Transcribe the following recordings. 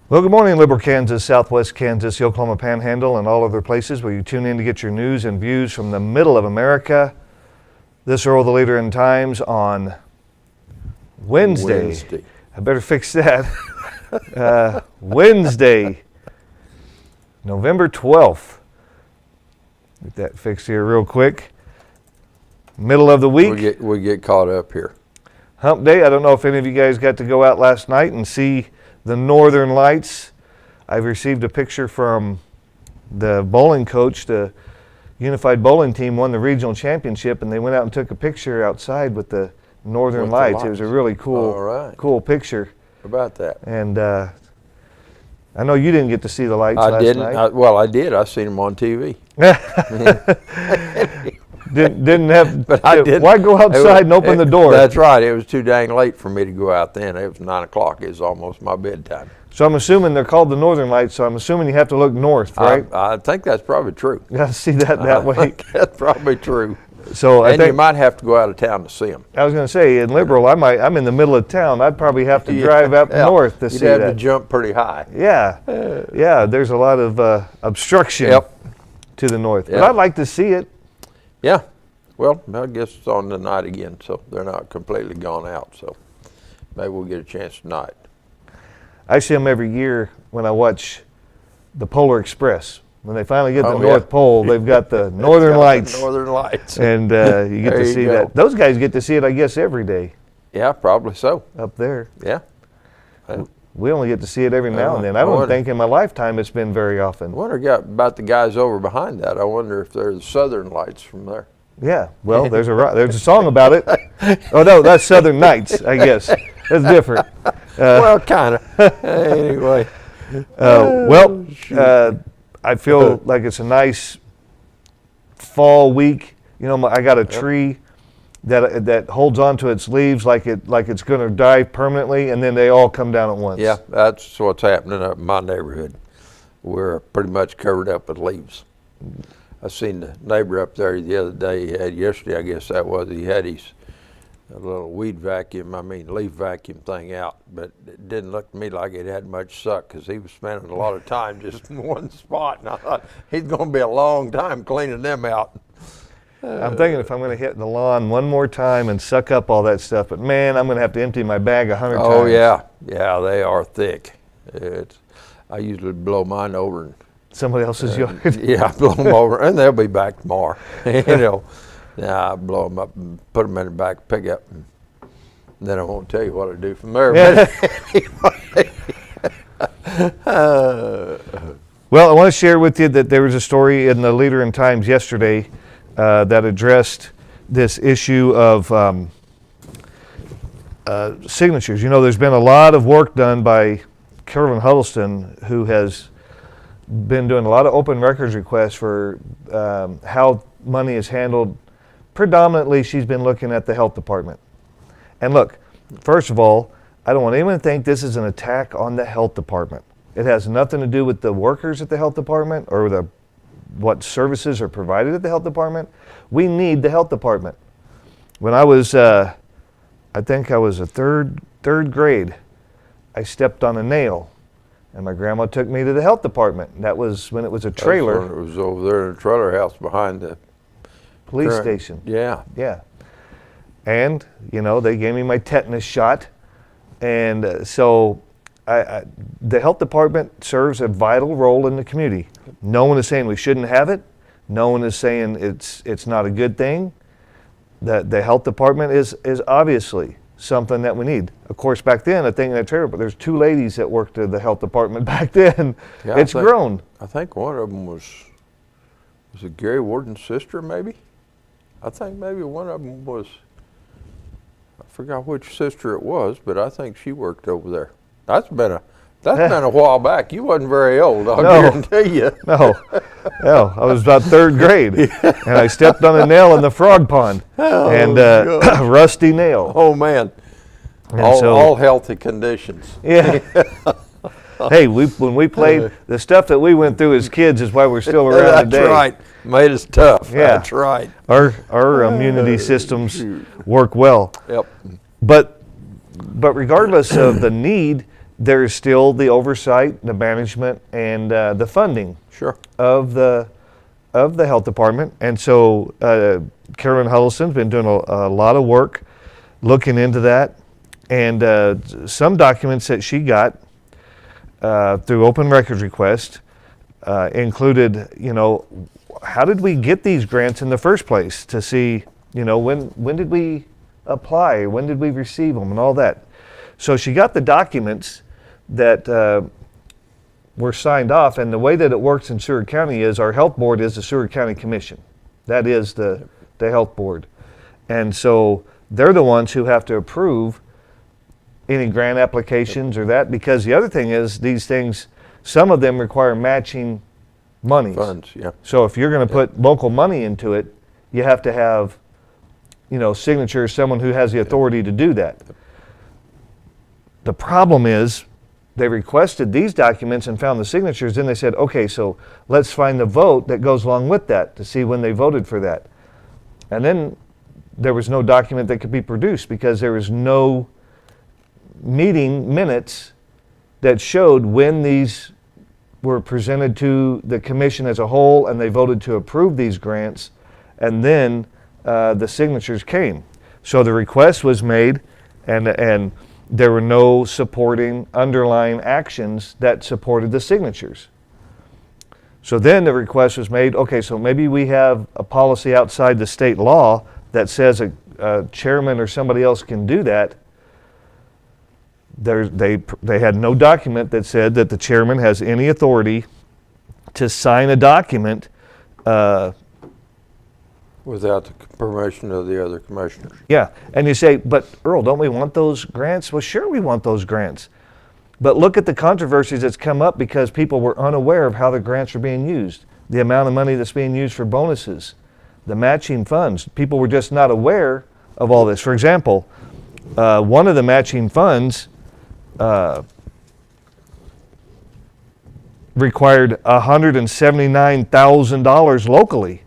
Well, good morning, Liberal Kansas, Southwest Kansas, the Oklahoma Panhandle, and all other places where you tune in to get your news and views from the middle of America. This Earl the Leader in Times on Wednesday. I better fix that. Wednesday, November 12th. Get that fixed here real quick. Middle of the week. We get caught up here. Hump Day. I don't know if any of you guys got to go out last night and see the Northern Lights. I've received a picture from the bowling coach. The Unified Bowling Team won the regional championship, and they went out and took a picture outside with the Northern Lights. It was a really cool picture. How about that? And I know you didn't get to see the lights last night. I did. I seen them on TV. Didn't have. But I didn't. Why go outside and open the door? That's right. It was too dang late for me to go out then. It was 9 o'clock. It was almost my bedtime. So I'm assuming they're called the Northern Lights. So I'm assuming you have to look north, right? I think that's probably true. You got to see that way. That's probably true. So and you might have to go out of town to see them. I was going to say, in Liberal, I'm in the middle of town. I'd probably have to drive up north to see that. You'd have to jump pretty high. Yeah. There's a lot of obstruction to the north. But I'd like to see it. Yeah. Well, I guess it's on tonight again, so they're not completely gone out. So maybe we'll get a chance tonight. I see them every year when I watch the Polar Express. When they finally get to the North Pole, they've got the Northern Lights. The Northern Lights. And you get to see that. Those guys get to see it, I guess, every day. Yeah, probably so. Up there. Yeah. We only get to see it every now and then. I don't think in my lifetime it's been very often. I wonder about the guys over behind that. I wonder if they're the Southern Lights from there. Yeah, well, there's a song about it. Oh no, that's Southern Nights, I guess. That's different. Well, kind of. Anyway. I feel like it's a nice fall week. You know, I got a tree that holds on to its leaves like it's going to die permanently, and then they all come down at once. Yeah, that's what's happening up in my neighborhood. We're pretty much covered up with leaves. I seen the neighbor up there the other day. Yesterday, I guess that was. He had his little leaf vacuum thing out, but it didn't look to me like it had much suck because he was spending a lot of time just in one spot, and I thought he's going to be a long time cleaning them out. I'm thinking if I'm going to hit the lawn one more time and suck up all that stuff, but man, I'm going to have to empty my bag 100 times. Oh yeah, they are thick. I usually blow mine over and somebody else's yard. Yeah, blow them over, and they'll be back tomorrow. I blow them up and put them in the back pickup, and then I won't tell you what I do from there. Well, I want to share with you that there was a story in the Leader in Times yesterday that addressed this issue of signatures. You know, there's been a lot of work done by Carolyn Huddleston, who has been doing a lot of open records requests for how money is handled. Predominantly, she's been looking at the health department. And look, first of all, I don't want anyone to think this is an attack on the health department. It has nothing to do with the workers at the health department or what services are provided at the health department. We need the health department. When I was, I think I was a third grade, I stepped on a nail. And my grandma took me to the health department. That was when it was a trailer. It was over there in a trailer house behind the police station. Yeah. Yeah. And, they gave me my tetanus shot. And so the health department serves a vital role in the community. No one is saying we shouldn't have it. No one is saying it's not a good thing. The health department is obviously something that we need. Of course, back then, I think in that trailer, but there's 2 ladies that worked at the health department back then. Yeah, it's grown. I think one of them was it Gary Warden's sister, maybe? I think maybe one of them was, I forgot which sister it was, but I think she worked over there. That's been a while back. You wasn't very old, I'll guarantee you. No, I was about 3rd grade, and I stepped on a nail in the frog pond, a rusty nail. Oh man, all healthy conditions. Yeah. Hey, when we played, the stuff that we went through as kids is why we're still around today. That's right. Made us tough. Yeah. That's right. Our immunity systems work well. Yep. But regardless of the need, there is still the oversight, the management, and the funding Sure. of the health department. And so Carolyn Huddleston's been doing a lot of work looking into that. And some documents that she got through open records request included, how did we get these grants in the first place, to see, when did we apply, when did we receive them, and all that. So she got the documents that were signed off, and the way that it works in Seward County is our health board is the Seward County Commission. That is the health board. And so they're the ones who have to approve any grant applications or that, because the other thing is these things, some of them require matching monies. Funds, yeah. So if you're going to put local money into it, you have to have, signatures, someone who has the authority to do that. The problem is they requested these documents and found the signatures, then they said, okay, so let's find the vote that goes along with that to see when they voted for that. And then there was no document that could be produced because there was no meeting minutes that showed when these were presented to the commission as a whole and they voted to approve these grants, and then the signatures came. So the request was made, and there were no supporting underlying actions that supported the signatures. So then the request was made, okay, so maybe we have a policy outside the state law that says a chairman or somebody else can do that. They had no document that said that the chairman has any authority to sign a document Without the permission of the other commissioners. Yeah, and you say, but Earl, don't we want those grants? Well, sure we want those grants. But look at the controversies that's come up because people were unaware of how the grants are being used, the amount of money that's being used for bonuses, the matching funds. People were just not aware of all this. For example, one of the matching funds required $179,000 locally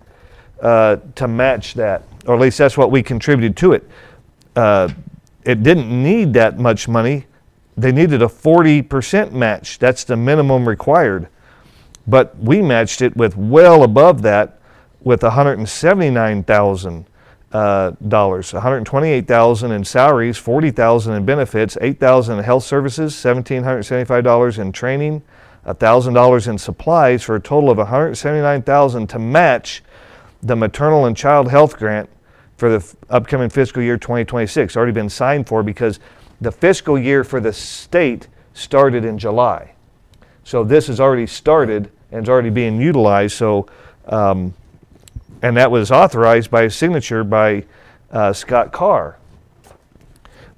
to match that, or at least that's what we contributed to it. It didn't need that much money. They needed a 40% match. That's the minimum required. But we matched it with well above that with $179,000, $128,000 in salaries, $40,000 in benefits, $8,000 in health services, $1,775 in training, $1,000 in supplies, for a total of $179,000 to match the maternal and child health grant for the upcoming fiscal year 2026. Already been signed for because the fiscal year for the state started in July. So this has already started and is already being utilized. So, and that was authorized by a signature by Scott Carr.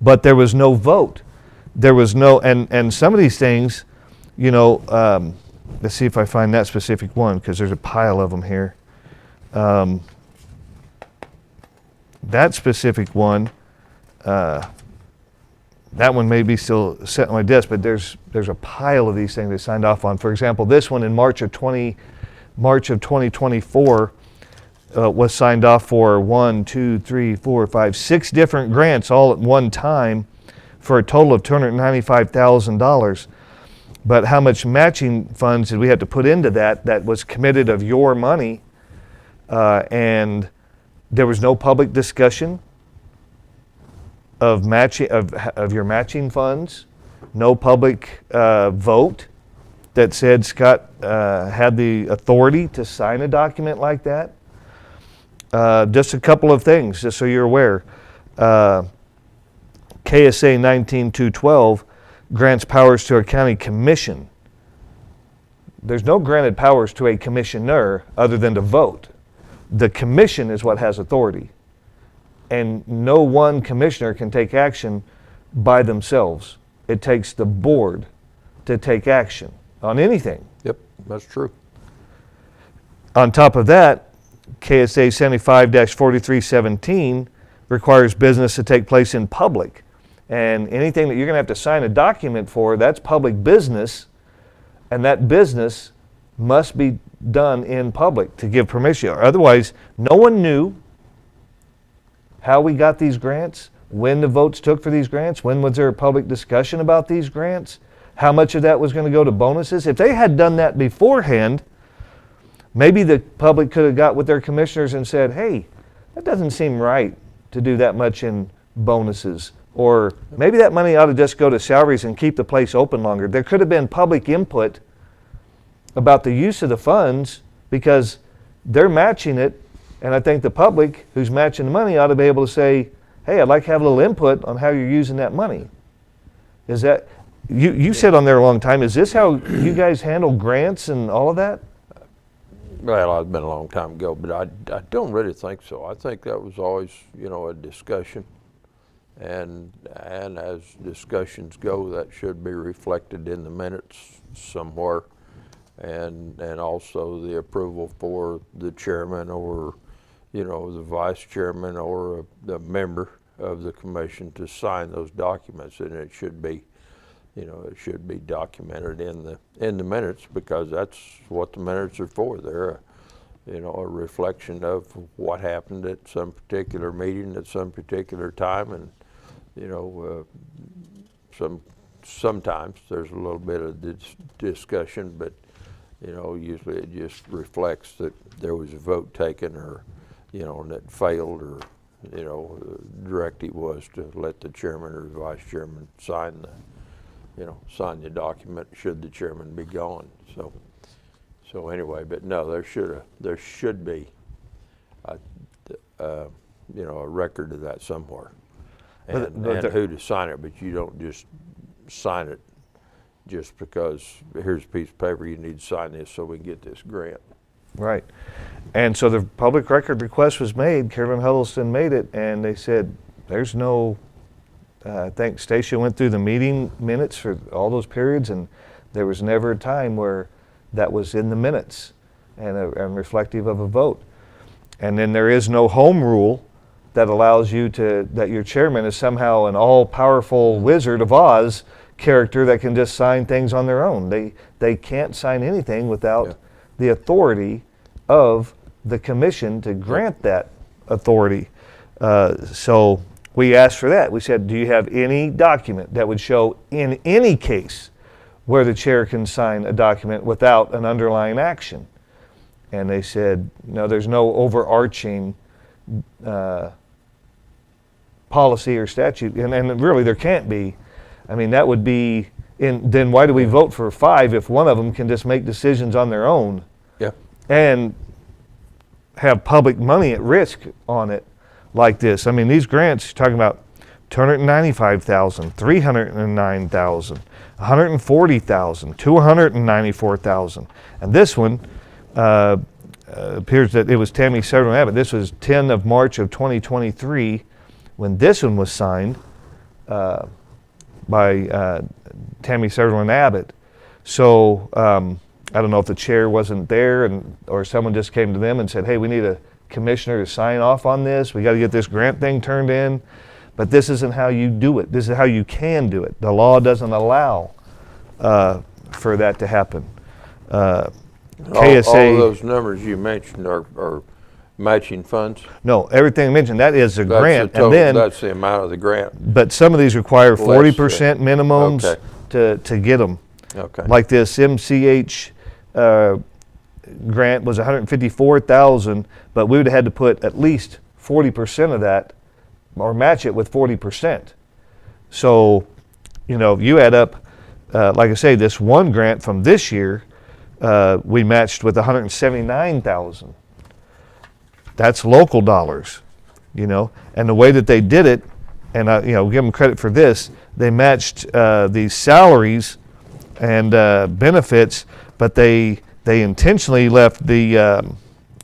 But there was no vote. There was no, and some of these things, let's see if I find that specific one, because there's a pile of them here. That specific one, that one may be still set on my desk, but there's a pile of these things they signed off on. For example, this one in March of 2024 was signed off for 6 different grants all at one time for a total of $295,000. But how much matching funds did we have to put into that was committed of your money? And there was no public discussion of matching of your matching funds, no public vote that said Scott had the authority to sign a document like that. Just a couple of things, just so you're aware. KSA 19212 grants powers to a county commission. There's no granted powers to a commissioner other than to vote. The commission is what has authority. And no one commissioner can take action by themselves. It takes the board to take action on anything. Yep, that's true. On top of that, KSA 75-4317 requires business to take place in public. And anything that you're going to have to sign a document for, that's public business, and that business must be done in public to give permission. Otherwise, no one knew how we got these grants, when the votes took for these grants, when was there a public discussion about these grants. how much of that was going to go to bonuses. If they had done that beforehand, maybe the public could have got with their commissioners and said, hey, that doesn't seem right to do that much in bonuses. Or maybe that money ought to just go to salaries and keep the place open longer. There could have been public input about the use of the funds because they're matching it. And I think the public who's matching the money ought to be able to say, hey, I'd like to have a little input on how you're using that money. Is that, you sit on there a long time. Is this how you guys handle grants and all of that? Well, it's been a long time ago, but I don't really think so. I think that was always, a discussion. And as discussions go, that should be reflected in the minutes somewhere. And also the approval for the chairman or, the vice chairman or the member of the commission to sign those documents. And it should be, it should be documented in the minutes, because that's what the minutes are for. They're a reflection of what happened at some particular meeting at some particular time. And sometimes there's a little bit of discussion, but usually it just reflects that there was a vote taken, or and it failed, or the directive was to let the chairman or vice chairman sign the document should the chairman be gone. So anyway, but no, there should be a record of that somewhere. And who to sign it, but you don't just sign it just because here's a piece of paper, you need to sign this so we can get this grant. Right. And so the public record request was made, Carolyn Huddleston made it, and they said there's no, I think Stacia went through the meeting minutes for all those periods, and there was never a time where that was in the minutes and reflective of a vote. And then there is no home rule that allows you to, that your chairman is somehow an all-powerful Wizard of Oz character that can just sign things on their own. They can't sign anything without the authority of the commission to grant that authority. So we asked for that. We said, do you have any document that would show in any case where the chair can sign a document without an underlying action? And they said, no, there's no overarching policy or statute, and really there can't be. I mean, that would be, then why do we vote for 5 if one of them can just make decisions on their own? Yeah. And have public money at risk on it like this? I mean, these grants, you're talking about $295,000, $309,000, $140,000, $294,000. And this one appears that it was Tammy Sutherland Abbott. This was 10 of March of 2023 when this one was signed by Tammy Sutherland Abbott. So I don't know if the chair wasn't there or someone just came to them and said, hey, we need a commissioner to sign off on this. We got to get this grant thing turned in. But this isn't how you do it. This is how you can do it. The law doesn't allow for that to happen. KSA, all of those numbers you mentioned are matching funds? No, everything I mentioned, that is a grant. Total, and then that's the amount of the grant. But some of these require 40% minimums to get them. Okay. Like this MCH grant was $154,000, but we would have had to put at least 40% of that or match it with 40%. So, you add up, like I say, this one grant from this year, we matched with $179,000. That's local dollars, and the way that they did it, and give them credit for this, they matched the salaries and benefits, but they intentionally left the,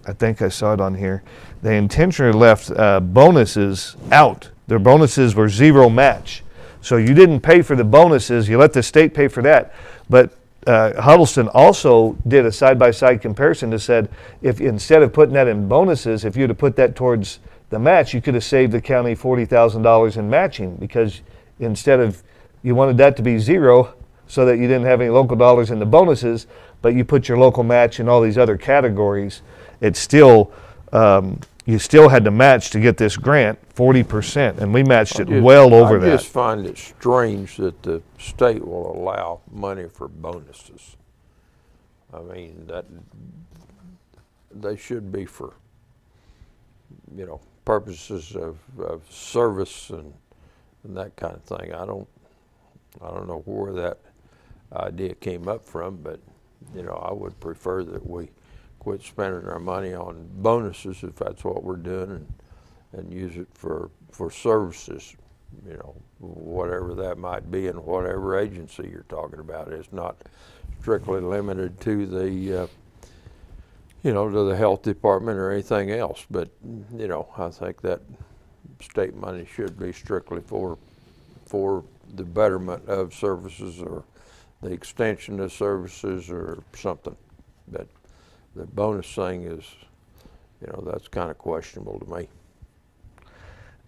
I think I saw it on here, they intentionally left bonuses out. Their bonuses were zero match. So you didn't pay for the bonuses, you let the state pay for that. But Huddleston also did a side-by-side comparison that said, if instead of putting that in bonuses, if you'd have put that towards the match, you could have saved the county $40,000 in matching, because instead of, you wanted that to be zero so that you didn't have any local dollars in the bonuses, but you put your local match in all these other categories, it still you still had to match to get this grant 40%, and we matched it just- well over I that. just find it strange that the state will allow money for bonuses. I mean, that they should be for, purposes of service and that kind of thing. I don't know where that idea came up from, but I would prefer that we quit spending our money on bonuses if that's what we're doing, and use it for services, whatever that might be, and whatever agency you're talking about. It's not strictly limited to the to the health department or anything else, but I think that state money should be strictly for the betterment of services or the extension of services or something. But the bonus thing is, that's kind of questionable to me.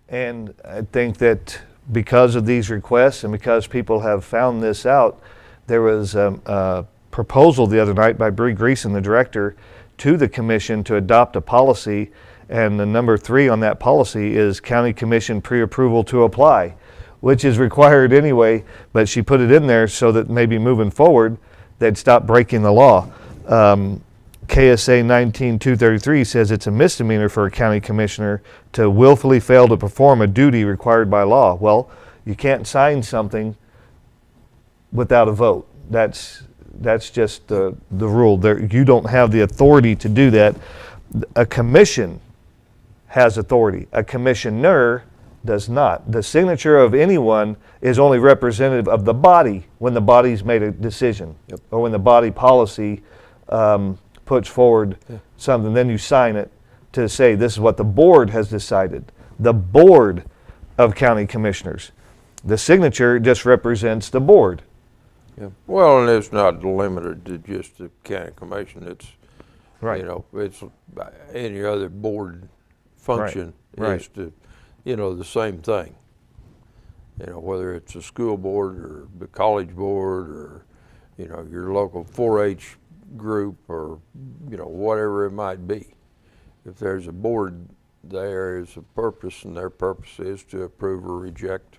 And I think that because of these requests and because people have found this out, there was a proposal the other night by Bree Greason, the director, to the commission to adopt a policy, and the number 3 on that policy is county commission pre-approval to apply, which is required anyway, but she put it in there so that maybe moving forward they'd stop breaking the law. KSA 19233 says it's a misdemeanor for a county commissioner to willfully fail to perform a duty required by law. Well, you can't sign something without a vote. That's just the rule. You don't have the authority to do that. A commission has authority. A commissioner does not. The signature of anyone is only representative of the body when the body's made a decision. Yep. Or when the body policy puts forward something. Then you sign it to say this is what the board has decided. The board of county commissioners. The signature just represents the board. Yeah. Well, and it's not limited to just the county commission. It's Right. It's any other board function Right. is to, the same thing. Whether it's a school board or the college board or, your local 4-H group or, whatever it might be. If there's a board, there is a purpose, and their purpose is to approve or reject,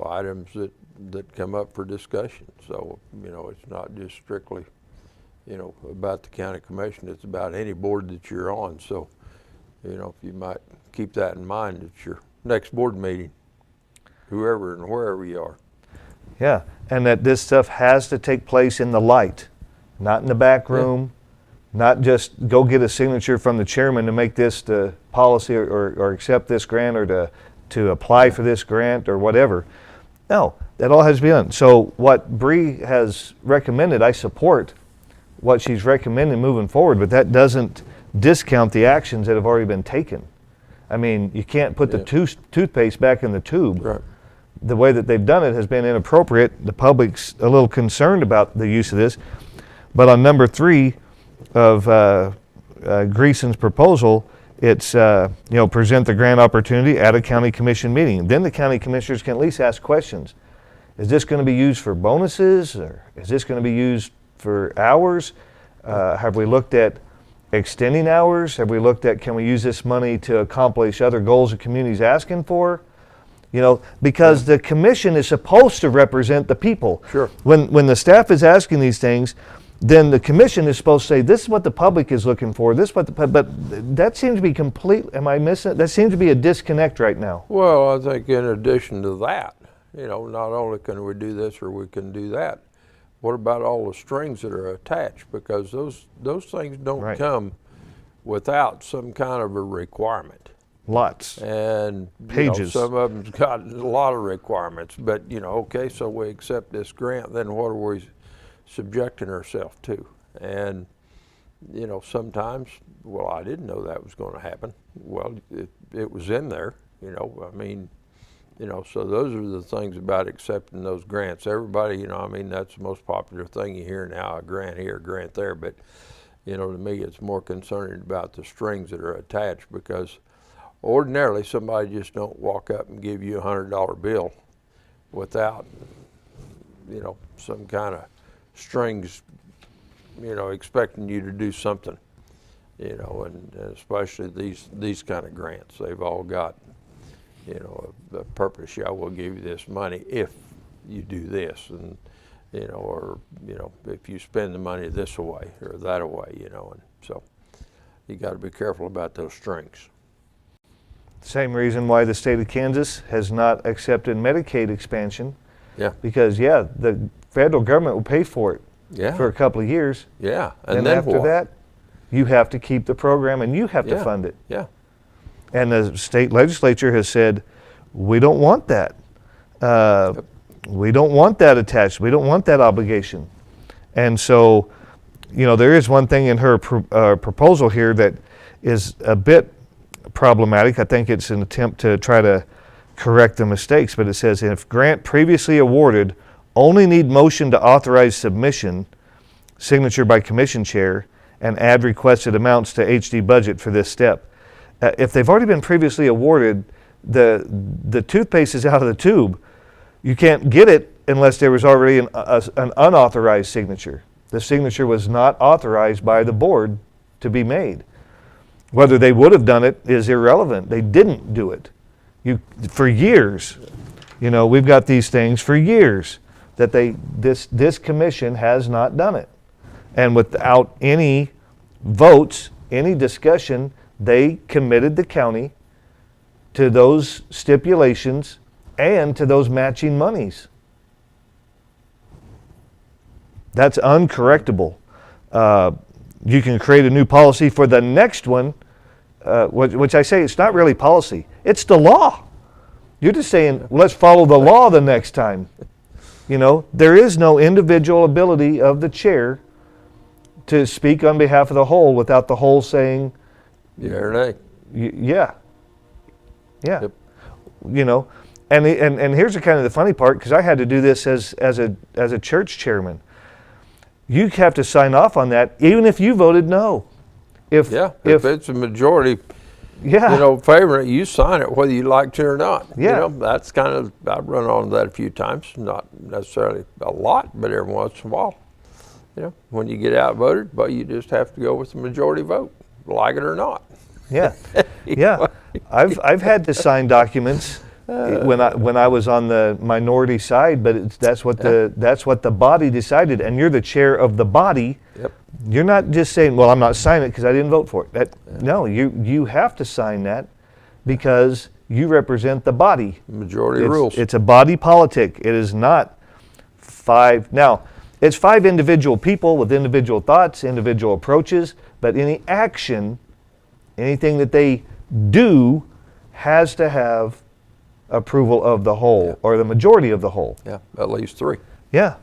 items that come up for discussion. So, it's not just strictly, about the county commission. It's about any board that you're on. So, if you might keep that in mind at your next board meeting, whoever and wherever you are. Yeah, and that this stuff has to take place in the light, not in the back room, not just go get a signature from the chairman to make this the policy or accept this grant or to apply for this grant or whatever. No, that all has to be done. So what Bree has recommended, I support what she's recommending moving forward, but that doesn't discount the actions that have already been taken. I mean, you can't put the toothpaste back in the tube. Right. The way that they've done it has been inappropriate. The public's a little concerned about the use of this. But on number 3 of Greason's proposal, it's present the grant opportunity at a county commission meeting. Then the county commissioners can at least ask questions. Is this going to be used for bonuses, or is this going to be used for hours? Have we looked at extending hours? Have we looked at, can we use this money to accomplish other goals the community's asking for? Because the commission is supposed to represent the people. Sure. When the staff is asking these things, then the commission is supposed to say, this is what the public is looking for, but that seems to be complete, am I missing it? That seems to be a disconnect right now. Well, I think in addition to that, not only can we do this or we can do that, what about all the strings that are attached? Because those things don't come without some kind of a requirement. Lots. And pages. Some of them's got a lot of requirements, but okay, so we accept this grant, then what are we subjecting ourselves to? And sometimes, well, I didn't know that was going to happen. Well, it was in there, so those are the things about accepting those grants. Everybody, that's the most popular thing you hear now, a grant here, a grant there, but to me it's more concerning about the strings that are attached, because ordinarily somebody just don't walk up and give you $100 bill without some kind of strings expecting you to do something. you know, and especially these kind of grants. They've all got, you know, a purpose. Yeah, we'll give you this money if you do this, and you know, or you know, if you spend the money this way or that away, you know, and so you got to be careful about those strings. Same reason why the state of Kansas has not accepted Medicaid expansion. Yeah. Because the federal government will pay for it Yeah. for a couple of years. Yeah, And and then after what? that, you have to keep the program and you have to Yeah. fund it. Yeah. And the state legislature has said, we don't want that. We don't want that attached. We don't want that obligation. And so, you know, there is one thing in her proposal here that is a bit problematic. I think it's an attempt to try to correct the mistakes, but it says if grant previously awarded, only need motion to authorize submission, signature by commission chair, and add requested amounts to HD budget for this step. If they've already been previously awarded, the toothpaste is out of the tube. You can't get it unless there was already an unauthorized signature. The signature was not authorized by the board to be made. Whether they would have done it is irrelevant. They didn't do it. For years, you know, we've got these things for years that this commission has not done it. And without any votes, any discussion, they committed the county to those stipulations and to those matching monies. That's uncorrectable. You can create a new policy for the next one, which I say it's not really policy. It's the law. You're just saying, let's follow the law the next time. You know, there is no individual ability of the chair to speak on behalf of the whole without the whole saying, Yeah or nay? yeah. Yeah. Yep. You know, and here's the kind of the funny part, because I had to do this as a church chairman. You have to sign off on that even if you voted no. If it's a majority, yeah. you know, favoring it, you sign it whether you like to or not. Yeah. You know, that's kind of, I've run on that a few times, not necessarily a lot, but every once in a while. You know, when you get outvoted, but you just have to go with the majority vote, like it or not. Yeah, yeah. I've had to sign documents when I was on the minority side, but that's what the body decided, and you're the chair of the body. Yep. You're not just saying, "Well, I'm not signing it because I didn't vote for it." No, you have to sign that because you represent the body. Majority rules. It's a body politic. It is not five. Now, it's five individual people with individual thoughts, individual approaches, but any action, anything that they do has to have approval of the whole or the majority of the whole. Yeah, at least three. Yeah.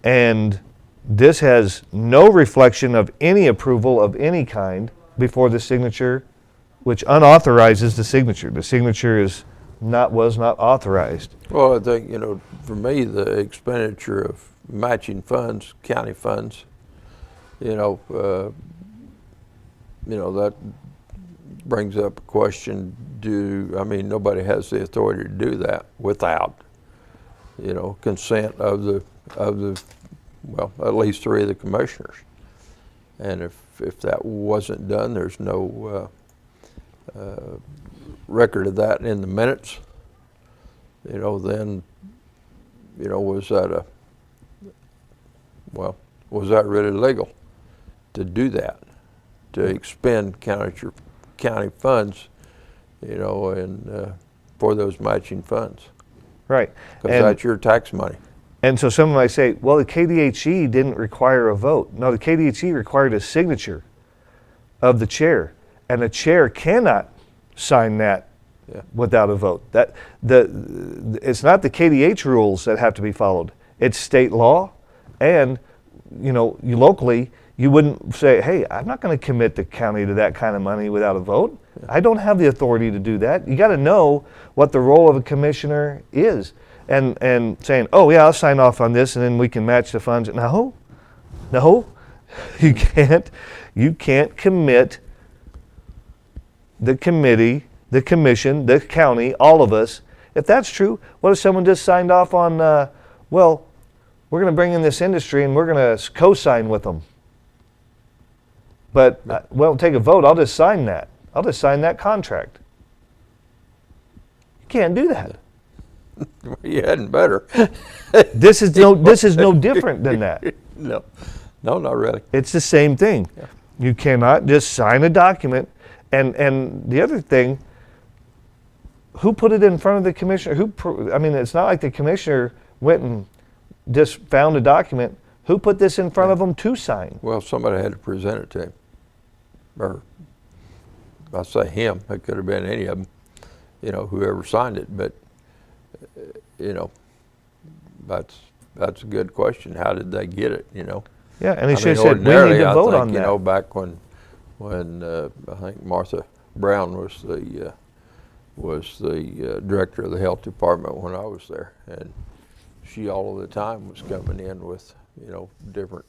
And this has no reflection of any approval of any kind before the signature, which unauthorizes the signature. The signature was not authorized. Well, I think, you know, for me, the expenditure of matching funds, county funds, that brings up a question, nobody has the authority to do that without, consent of the at least three of the commissioners. And if that wasn't done, there's no record of that in the minutes, then, was that really legal to do that, to expend county funds, for those matching funds? Right. Because that's your tax money. And so someone might say, well, the KDHE didn't require a vote. No, the KDHE required a signature of the chair, and the chair cannot sign that without a vote. It's not the KDH rules that have to be followed. It's state law, and you locally, you wouldn't say, hey, I'm not going to commit the county to that kind of money without a vote. I don't have the authority to do that. You got to know what the role of a commissioner is. And saying, oh yeah, I'll sign off on this and then we can match the funds. No, you can't. You can't commit the committee, the commission, the county, all of us. If that's true, what if someone just signed off on, we're going to bring in this industry and we're going to co-sign with them? but we don't take a vote. I'll just sign that. I'll just sign that contract. You can't do that. You hadn't better. This is no different than that. No, not really. It's the same thing. Yeah. You cannot just sign a document. And the other thing, who put it in front of the commissioner? I mean, it's not like the commissioner went and just found a document. Who put this in front of them to sign? Well, somebody had to present it to him. Or I say him, it could have been any of them, whoever signed it. But, that's a good question. How did they get it, Yeah, and he I should mean, have said, we need ordinarily, to vote I think, on that. back when I think Martha Brown was the director of the health department when I was there, and she all of the time was coming in with different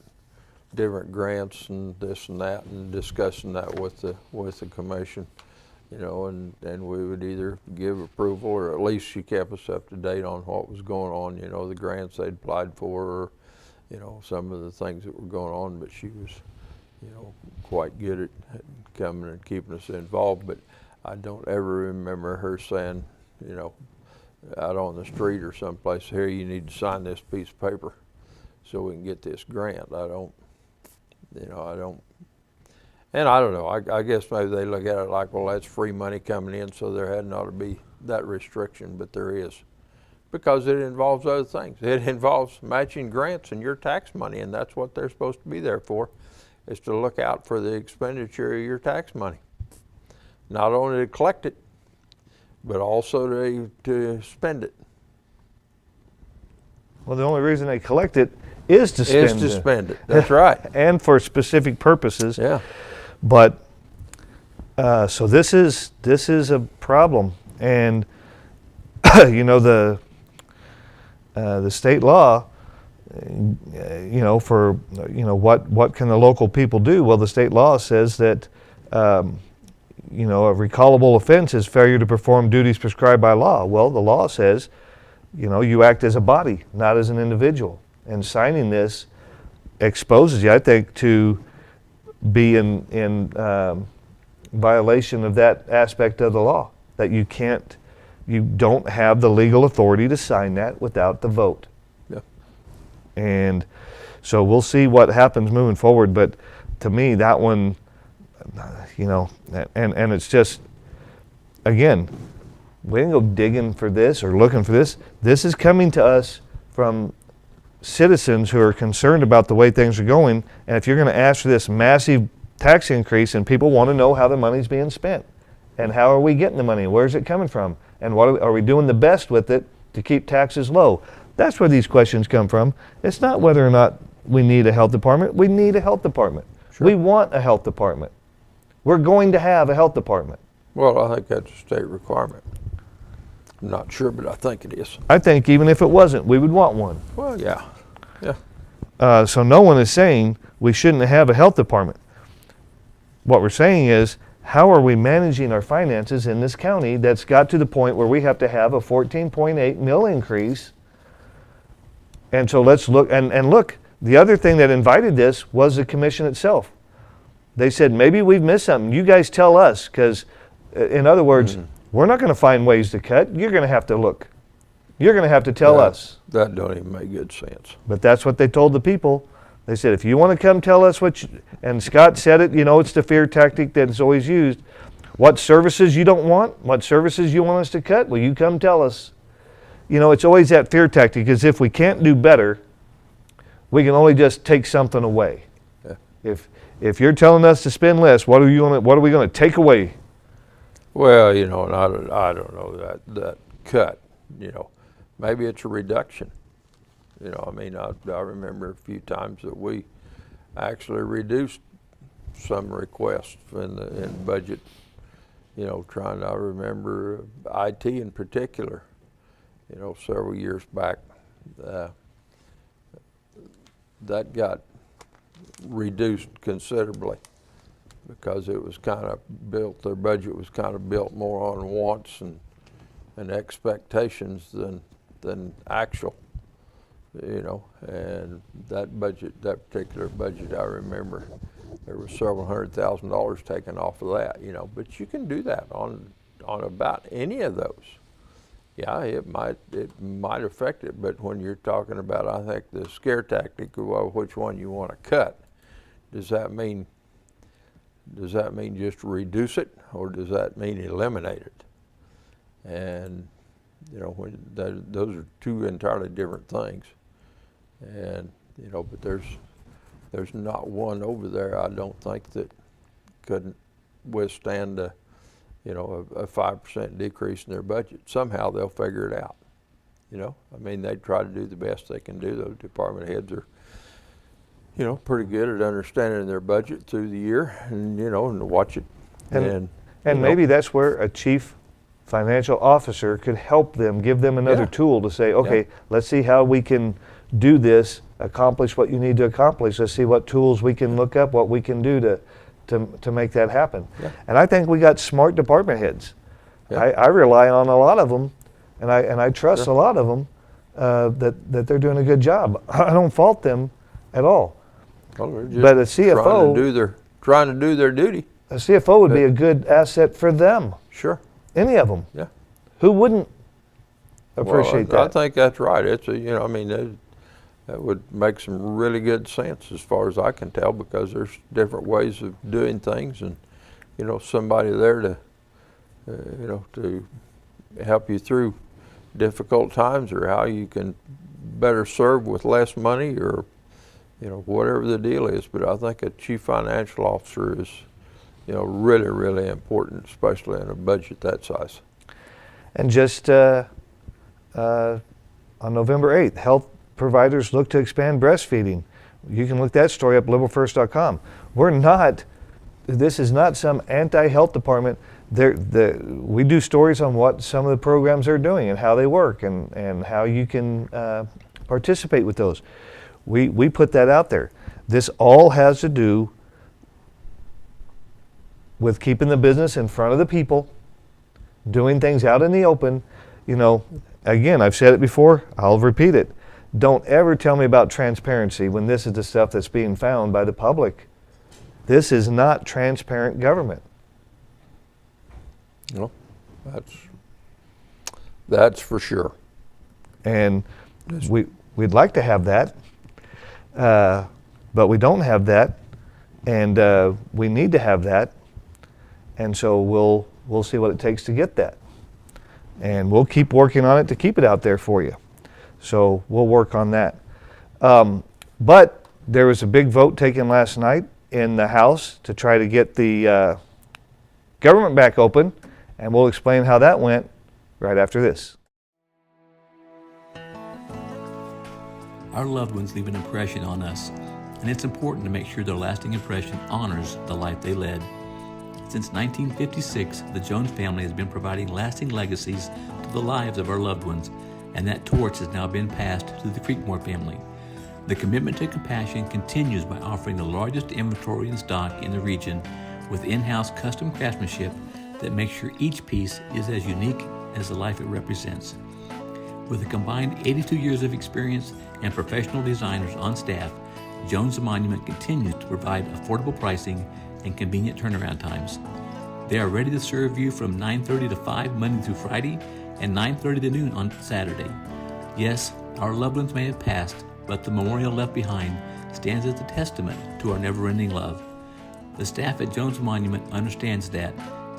grants and this and that, and discussing that with the commission, and we would either give approval, or at least she kept us up to date on what was going on, the grants they'd applied for, or some of the things that were going on. But she was quite good at coming and keeping us involved. But I don't ever remember her saying, out on the street or someplace, here, you need to sign this piece of paper so we can get this grant. I don't. And I don't know, I guess maybe they look at it like, well, that's free money coming in, so there hadn't ought to be that restriction, but there is. Because it involves other things. It involves matching grants and your tax money, and that's what they're supposed to be there for, is to look out for the expenditure of your tax money. Not only to collect it, but also to spend it. Well, the only reason they collect it is to spend it. That's right. And for specific purposes. Yeah. But so this is a problem, and the state law, for what can the local people do? Well, the state law says that a recallable offense is failure to perform duties prescribed by law. Well, the law says, you act as a body, not as an individual, and signing this exposes you, I think, to be in violation of that aspect of the law, that you don't have the legal authority to sign that without the vote. Yeah. And so we'll see what happens moving forward, but to me, that one, and it's just, again, we didn't go digging for this or looking for this. This is coming to us from citizens who are concerned about the way things are going, and if you're going to ask for this massive tax increase, and people want to know how the money's being spent, and how are we getting the money, where's it coming from, and what are we doing the best with it to keep taxes low? That's where these questions come from. It's not whether or not we need a health department. We need a health department. Sure. We want a health department. We're going to have a health department. Well, I think that's a state requirement. I'm not sure, but I think it is. I think even if it wasn't, we would want one. Well, yeah. So no one is saying we shouldn't have a health department. What we're saying is, how are we managing our finances in this county that's got to the point where we have to have a 14.8 mil increase? And so let's look, and look, the other thing that invited this was the commission itself. They said, maybe we've missed something. You guys tell us, because in other words, we're not going to find ways to cut. You're going to have to look. You're going to have to tell us. That don't even make good sense. But that's what they told the people. They said, if you want to come tell us and Scott said it, it's the fear tactic that is always used. What services you don't want, what services you want us to cut, well, you come tell us. It's always that fear tactic, because if we can't do better, we can only just take something away. Yeah. If you're telling us to spend less, what are we going to take away? Well, and I don't know that cut, maybe it's a reduction. I remember a few times that we actually reduced some requests in budget, I remember IT in particular, several years back, that got reduced considerably, because it was kind of built, their budget was kind of built more on wants and expectations than actual, and that particular budget, I remember there was several $100,000 taken off of that, you know. But you can do that on about any of those. Yeah, it might affect it, but when you're talking about, I think, the scare tactic of, well, which one you want to cut, does that mean just reduce it, or does that mean eliminate it? And you know, those are two entirely different things. And you know, but there's not one over there, I don't think, that couldn't withstand a 5% decrease in their budget. Somehow they'll figure it out. You know, I mean, they try to do the best they can do. Those department heads are, you know, pretty good at understanding their budget through the year, and you know, and to watch it. And maybe that's where a chief financial officer could help them, give them another tool to say, okay, let's see how we can do this, accomplish what you need to accomplish. Let's see what tools we can look up, what we can do to make that happen. Yeah. And I think we got smart department heads. Yeah. I rely on a lot of them, and I trust a lot of them that they're doing a good job. I don't fault them at all. Well, but a CFO trying to do their duty. A CFO would be a good asset for them. Sure. Any of them. Yeah. Who wouldn't appreciate that? I think that's right. It's I mean, that would make some really good sense as far as I can tell, because there's different ways of doing things, and you know, somebody there to to help you through difficult times, or how you can better serve with less money, or you know, whatever the deal is. But I think a chief financial officer is, you know, really, really important, especially in a budget that size. And just on November 8th, health providers look to expand breastfeeding. You can look that story up, liberalfirst.com. This is not some anti-health department. We do stories on what some of the programs are doing and how they work, and how you can participate with those. We put that out there. This all has to do with keeping the business in front of the people, doing things out in the open. You know, again, I've said it before, I'll repeat it. Don't ever tell me about transparency when this is the stuff that's being found by the public. This is not transparent government. No, that's for sure. And we'd like to have that, but we don't have that, and we need to have that. And so we'll see what it takes to get that. And we'll keep working on it to keep it out there for you. So we'll work on that. But there was a big vote taken last night in the House to try to get the government back open, and we'll explain how that went right after this. Our loved ones leave an impression on us, and it's important to make sure their lasting impression honors the life they led. Since 1956, the Jones family has been providing lasting legacies to the lives of our loved ones, and that torch has now been passed to the Creekmore family. The commitment to compassion continues by offering the largest inventory in stock in the region, with in-house custom craftsmanship that makes sure each piece is as unique as the life it represents. With a combined 82 years of experience and professional designers on staff, Jones Monument continues to provide affordable pricing and convenient turnaround times. They are ready to serve you from 9:30 to 5 Monday through Friday, and 9:30 to noon on Saturday. Yes, our loved ones may have passed, but the memorial left behind stands as a testament to our never-ending love. The staff at Jones Monument understands that,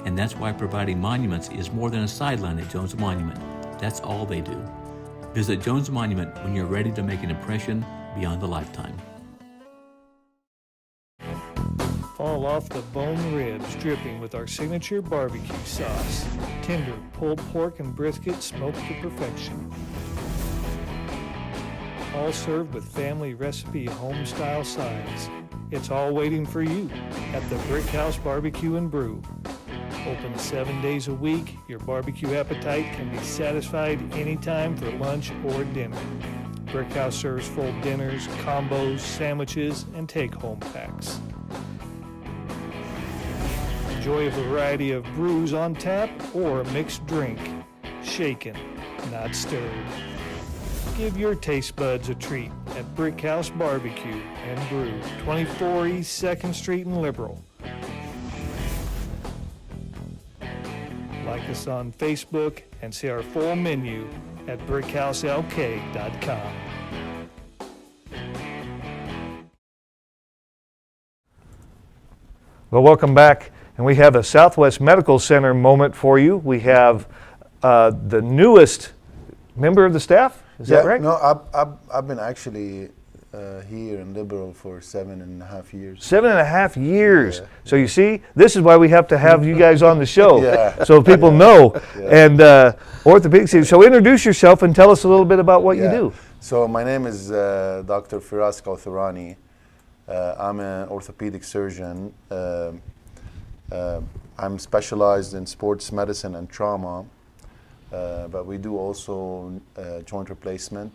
and that's why providing monuments is more than a sideline at Jones Monument. That's all they do. Visit Jones Monument when you're ready to make an impression beyond a lifetime. Fall off the bone ribs, dripping with our signature barbecue sauce. Tender pulled pork and brisket smoked to perfection. All served with family recipe home-style sides. It's all waiting for you at the Brick House Barbecue and Brew. Open 7 days a week, your barbecue appetite can be satisfied anytime for lunch or dinner. Brick House serves full dinners, combos, sandwiches, and take-home packs. Enjoy a variety of brews on tap or a mixed drink. Shaken, not stirred. Give your taste buds a treat at Brick House Barbecue and Brew, 24 East 2nd Street in Liberal. Like us on Facebook and see our full menu at brickhouselk.com. Well, welcome back. And we have a Southwest Medical Center moment for you. We have the newest member of the staff. Is that right? No, I've been actually here in Liberal for 7.5 years. 7.5 years. Yeah. So you see, this is why we have to have you guys on the show, Yeah. so people know. Yeah. And orthopedics. So introduce yourself and tell us a little bit about what you do. So my name is Dr. Firas Kauthurani. I'm an orthopedic surgeon. I'm specialized in sports medicine and trauma, but we do also joint replacement,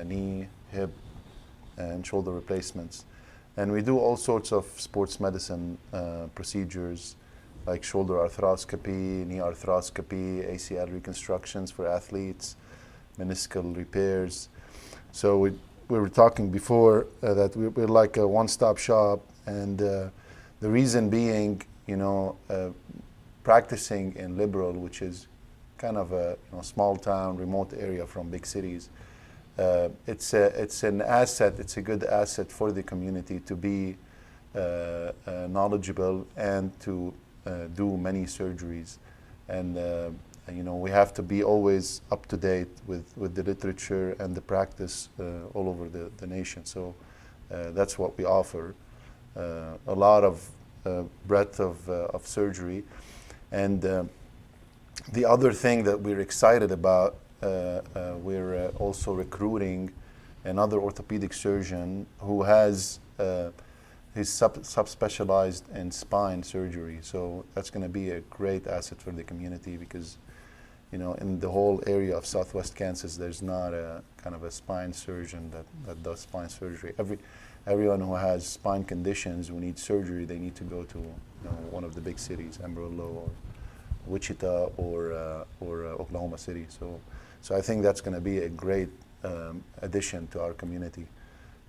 knee, hip, and shoulder replacements. And we do all sorts of sports medicine procedures like shoulder arthroscopy, knee arthroscopy, ACL reconstructions for athletes, meniscal repairs. So we were talking before that we're like a one-stop shop, and the reason being, practicing in Liberal, which is kind of a small town, remote area from big cities, it's an asset. It's a good asset for the community to be knowledgeable and to do many surgeries, and we have to be always up to date with the literature and the practice all over the nation. So that's what we offer, a lot of breadth of surgery. And the other thing that we're excited about, we're also recruiting another orthopedic surgeon who has he's subspecialized in spine surgery. So that's going to be a great asset for the community, because in the whole area of Southwest Kansas, there's not a kind of a spine surgeon that does spine surgery. Everyone who has spine conditions who need surgery, they need to go to one of the big cities, Amarillo or Wichita or Oklahoma City. So I think that's going to be a great addition to our community,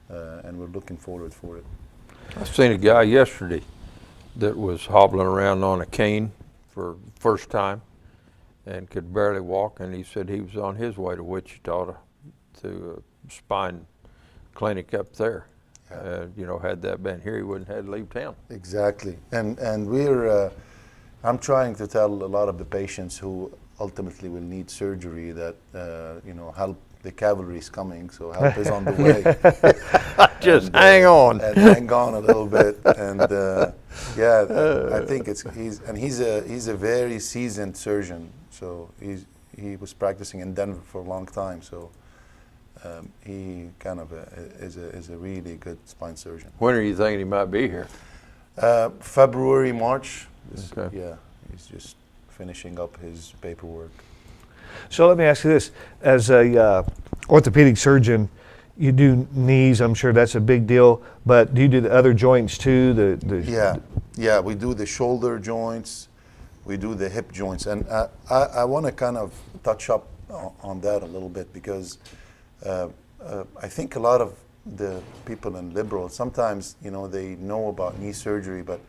and we're looking forward for it. I seen a guy yesterday that was hobbling around on a cane for the first time and could barely walk, and he said he was on his way to Wichita to a spine clinic up there. Yeah. Had that been here, he wouldn't have had to leave town. Exactly, and we're I'm trying to tell a lot of the patients who ultimately will need surgery that help. The cavalry is coming, so help is on the way. Just hang on. And hang on a little bit, and I think he's a very seasoned surgeon. So he was practicing in Denver for a long time. So he kind of is a really good spine surgeon. When are you thinking he might be here? February, March. Okay. Yeah, he's just finishing up his paperwork. So let me ask you this: as a orthopedic surgeon, you do knees. I'm sure that's a big deal. But do you do the other joints too? Yeah. We do the shoulder joints, we do the hip joints, and I want to kind of touch up on that a little bit, because I think a lot of the people in Liberal sometimes they know about knee surgery, but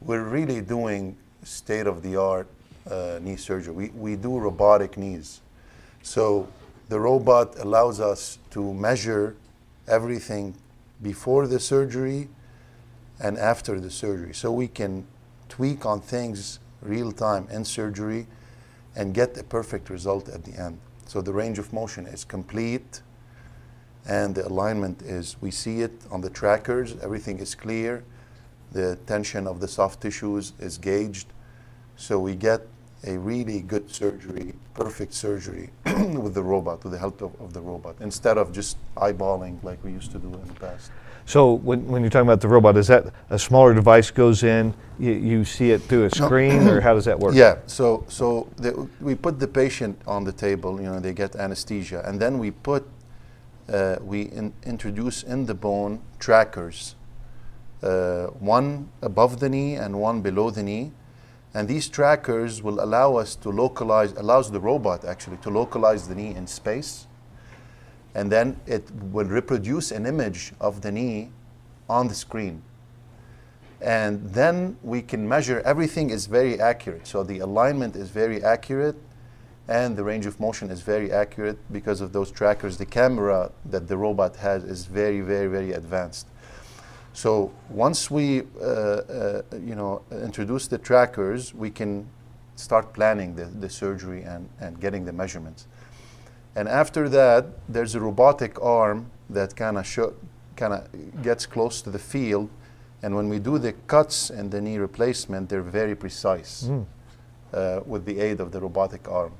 we're really doing state-of-the-art knee surgery. We do robotic knees. So the robot allows us to measure everything before the surgery and after the surgery. So we can tweak on things real time in surgery and get a perfect result at the end. So the range of motion is complete, and the alignment is, we see it on the trackers, everything is clear, the tension of the soft tissues is gauged. So we get a really good surgery, perfect surgery with the robot, with the help of the robot, instead of just eyeballing like we used to do in the past. So when you're talking about the robot, is that a smaller device goes in, you see it through a screen, or how does that work? Yeah, so we put the patient on the table, they get anesthesia, and then we introduce in the bone trackers, one above the knee and one below the knee. And these trackers will allows the robot actually to localize the knee in space. and then it will reproduce an image of the knee on the screen. And then we can measure, everything is very accurate. So the alignment is very accurate and the range of motion is very accurate because of those trackers. The camera that the robot has is very, very, very advanced. So once we introduce the trackers, we can start planning the surgery and getting the measurements. And after that, there's a robotic arm that kind of gets close to the field. And when we do the cuts and the knee replacement, they're very precise with the aid of the robotic arm.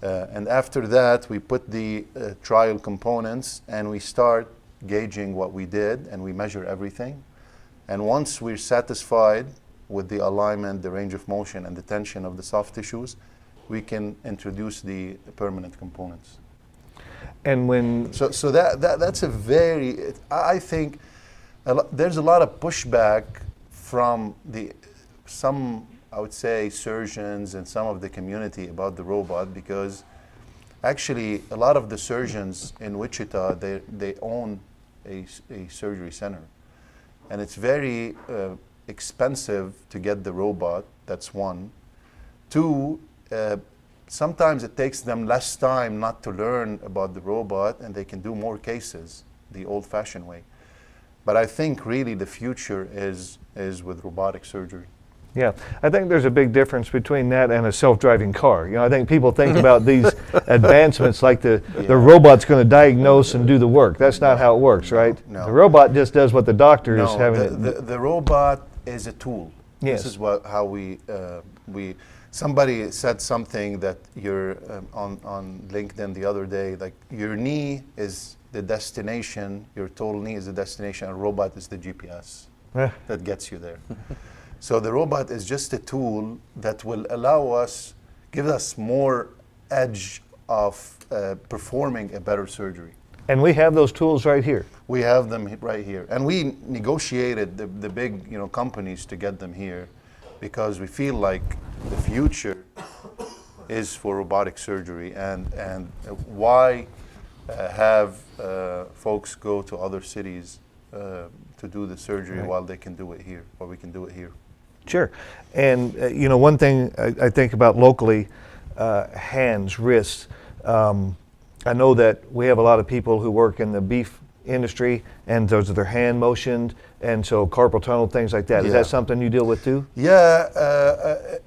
And after that, we put the trial components and we start gauging what we did and we measure everything. And once we're satisfied with the alignment, the range of motion, and the tension of the soft tissues, we can introduce the permanent components. And when So that's a very, I think, there's a lot of pushback from some, I would say, surgeons and some of the community about the robot, because actually a lot of the surgeons in Wichita, they own a surgery center. And it's very expensive to get the robot, that's one. Two, sometimes it takes them less time not to learn about the robot and they can do more cases the old-fashioned way. But I think really the future is with robotic surgery. Yeah, I think there's a big difference between that and a self-driving car. I think people think about these advancements like the robot's going to diagnose and do the work. That's not how it works, right? No. The robot just does what the doctor is having the robot is a tool. Yes. This is how we somebody said something that you're on LinkedIn the other day, like your knee is the destination, your total knee is the destination, and robot is the GPS that gets you there. So the robot is just a tool that will give us more edge of performing a better surgery. And we have those tools right here. We have them right here. And we negotiated the big companies to get them here because we feel like the future is for robotic surgery. And why have folks go to other cities to do the surgery while they can do it here, or we can do it here? Sure. And, one thing I think about locally, hands, wrists. I know that we have a lot of people who work in the beef industry, and those are their hand motioned, and so carpal tunnel, things like that. Is that something you deal with too? Yeah.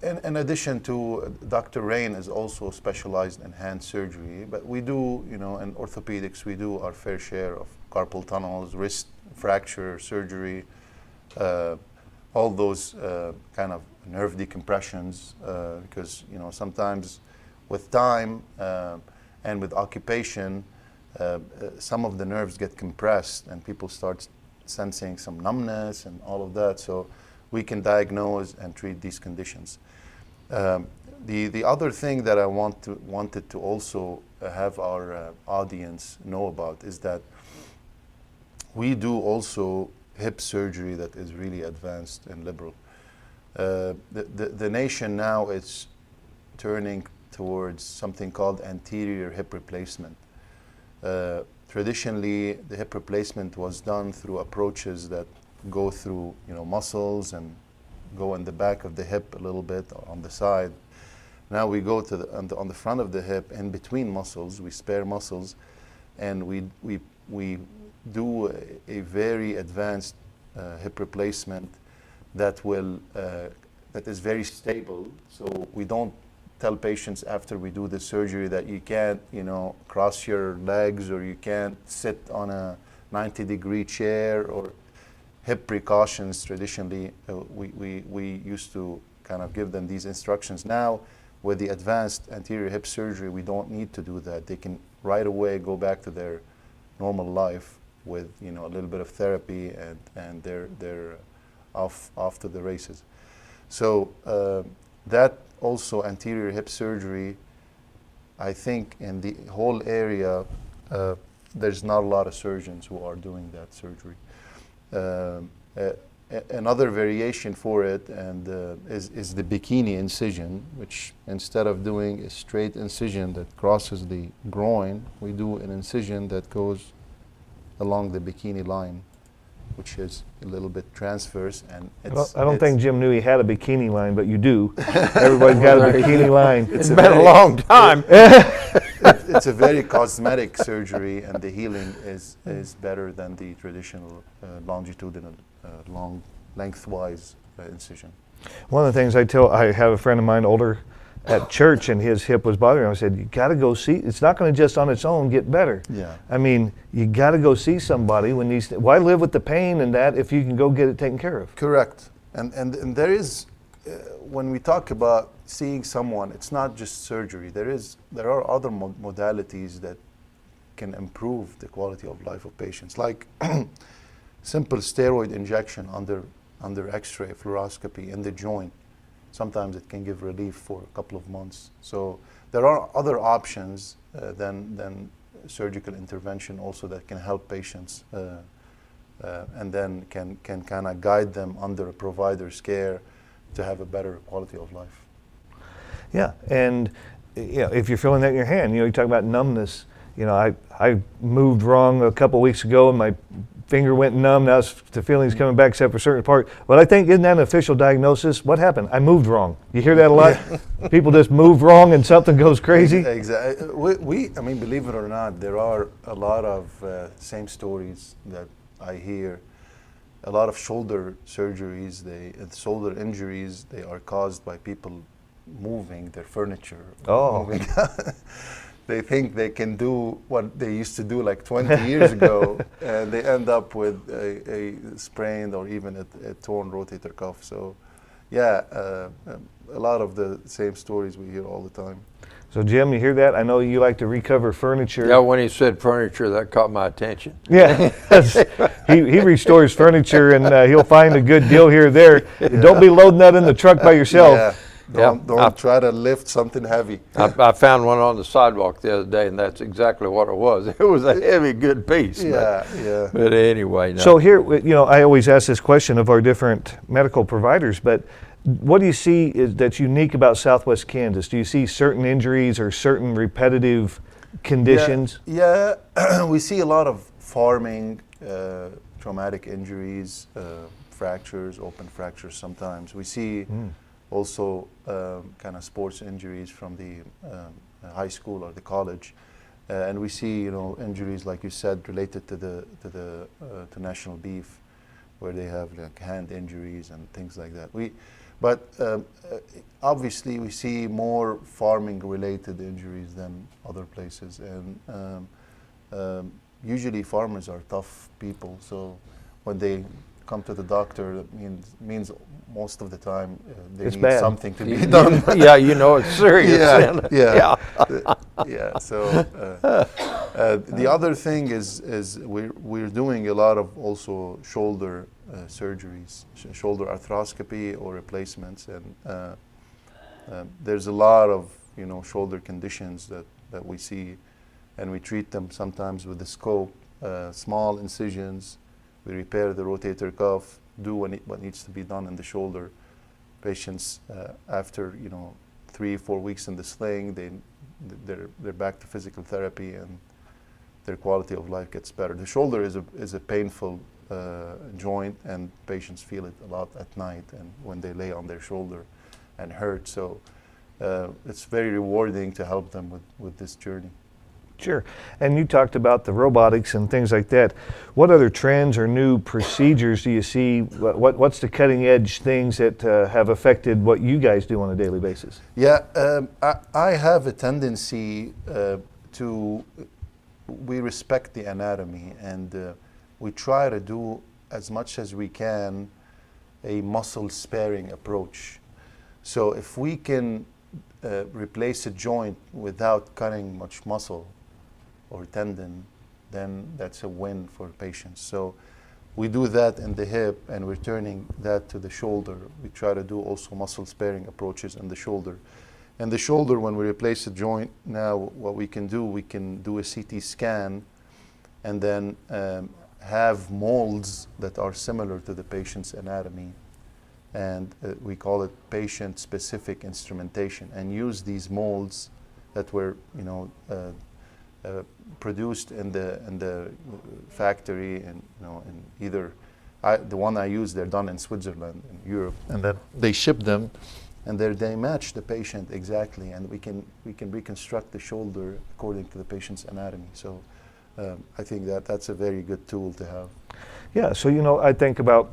In addition to, Dr. Rain is also specialized in hand surgery, but we do, in orthopedics, we do our fair share of carpal tunnels, wrist fracture surgery, all those kind of nerve decompressions, because sometimes with time and with occupation, some of the nerves get compressed and people start sensing some numbness and all of that. So we can diagnose and treat these conditions. The other thing that I wanted to also have our audience know about is that we do also hip surgery that is really advanced and liberal. The nation now is turning towards something called anterior hip replacement. Traditionally, the hip replacement was done through approaches that go through muscles and go in the back of the hip a little bit or on the side. Now we go to on the front of the hip, in between muscles, we spare muscles, and we do a very advanced hip replacement that is very stable. So we don't tell patients after we do the surgery that you can't, cross your legs, or you can't sit on a 90-degree chair, or hip precautions. Traditionally, we used to kind of give them these instructions. Now, with the advanced anterior hip surgery, we don't need to do that. They can right away go back to their normal life with a little bit of therapy, and they're off to the races. So that also anterior hip surgery, I think in the whole area, there's not a lot of surgeons who are doing that surgery. another variation for it, and is the bikini incision, which instead of doing a straight incision that crosses the groin, we do an incision that goes along the bikini line, which is a little bit transverse, and I don't think Jim knew he had a bikini line, but you do. Everybody's got a bikini line. It's been a long time. it's a very cosmetic surgery, and the healing is better than the traditional longitudinal, long lengthwise incision. One of the things I have a friend of mine older at church, and his hip was bothering him. I said, you got to go see, it's not going to just on its own get better. Yeah. I mean, you got to go see somebody when these, why live with the pain and that if you can go get it taken care of? Correct. And there is, when we talk about seeing someone, it's not just surgery. There are other modalities that can improve the quality of life of patients, like simple steroid injection under X-ray fluoroscopy in the joint. Sometimes it can give relief for a couple of months. So there are other options than surgical intervention also that can help patients and then can kind of guide them under a provider's care to have a better quality of life. Yeah, and if you're feeling that in your hand, you talk about numbness. I moved wrong a couple weeks ago and my finger went numb. Now the feeling's coming back except for a certain part. But I think, isn't that an official diagnosis? What happened? I moved wrong. You hear that a lot? People just move wrong and something goes crazy? Exactly. I mean, believe it or not, there are a lot of same stories that I hear. A lot of shoulder surgeries, shoulder injuries, they are caused by people moving their furniture. Oh. They think they can do what they used to do like 20 years ago, and they end up with a sprained or even a torn rotator cuff. So, yeah, a lot of the same stories we hear all the time. So, Jim, you hear that? I know you like to recover furniture. Yeah, when he said furniture, that caught my attention. Yeah, he restores furniture, and he'll find a good deal here or there. Yeah. Don't be loading that in the truck by yourself. Yeah. Don't try to lift something heavy. I found one on the sidewalk the other day, and that's exactly what it was. It was a heavy, good piece. Yeah, But anyway. No. So here, I always ask this question of our different medical providers, but what do you see that's unique about Southwest Kansas? Do you see certain injuries or certain repetitive conditions? Yeah, we see a lot of farming, traumatic injuries, fractures, open fractures sometimes. We see also kind of sports injuries from the high school or the college, and we see injuries like you said related to national beef, where they have like hand injuries and things like that. But obviously we see more farming related injuries than other places, and usually farmers are tough people, so when they come to the doctor, that means most of the time they it's need bad. something to be done. Yeah, it's serious. Yeah. So the other thing is we're doing a lot of also shoulder surgeries, shoulder arthroscopy or replacements, and there's a lot of shoulder conditions that we see, and we treat them sometimes with the scope, small incisions. We repair the rotator cuff, do what needs to be done in the shoulder. Patients, after 3-4 weeks in the sling, they're back to physical therapy, and their quality of life gets better. The shoulder is a painful joint, and patients feel it a lot at night and when they lay on their shoulder and hurt. So it's very rewarding to help them with this journey. Sure. And you talked about the robotics and things like that. What other trends or new procedures do you see? What's the cutting edge things that have affected what you guys do on a daily basis? Yeah, I have a tendency we respect the anatomy, and we try to do as much as we can a muscle sparing approach. So if we can replace a joint without cutting much muscle or tendon, then that's a win for patients. So we do that in the hip, and we're turning that to the shoulder. We try to do also muscle sparing approaches in the shoulder. And the shoulder, when we replace a joint, now what we can do a CT scan, and then have molds that are similar to the patient's anatomy, and we call it patient-specific instrumentation, and use these molds that were, produced in the factory, and in either the one I use, they're done in Switzerland, in Europe, and then they ship them, and they match the patient exactly, and we can reconstruct the shoulder according to the patient's anatomy. So I think that's a very good tool to have. Yeah, so I think about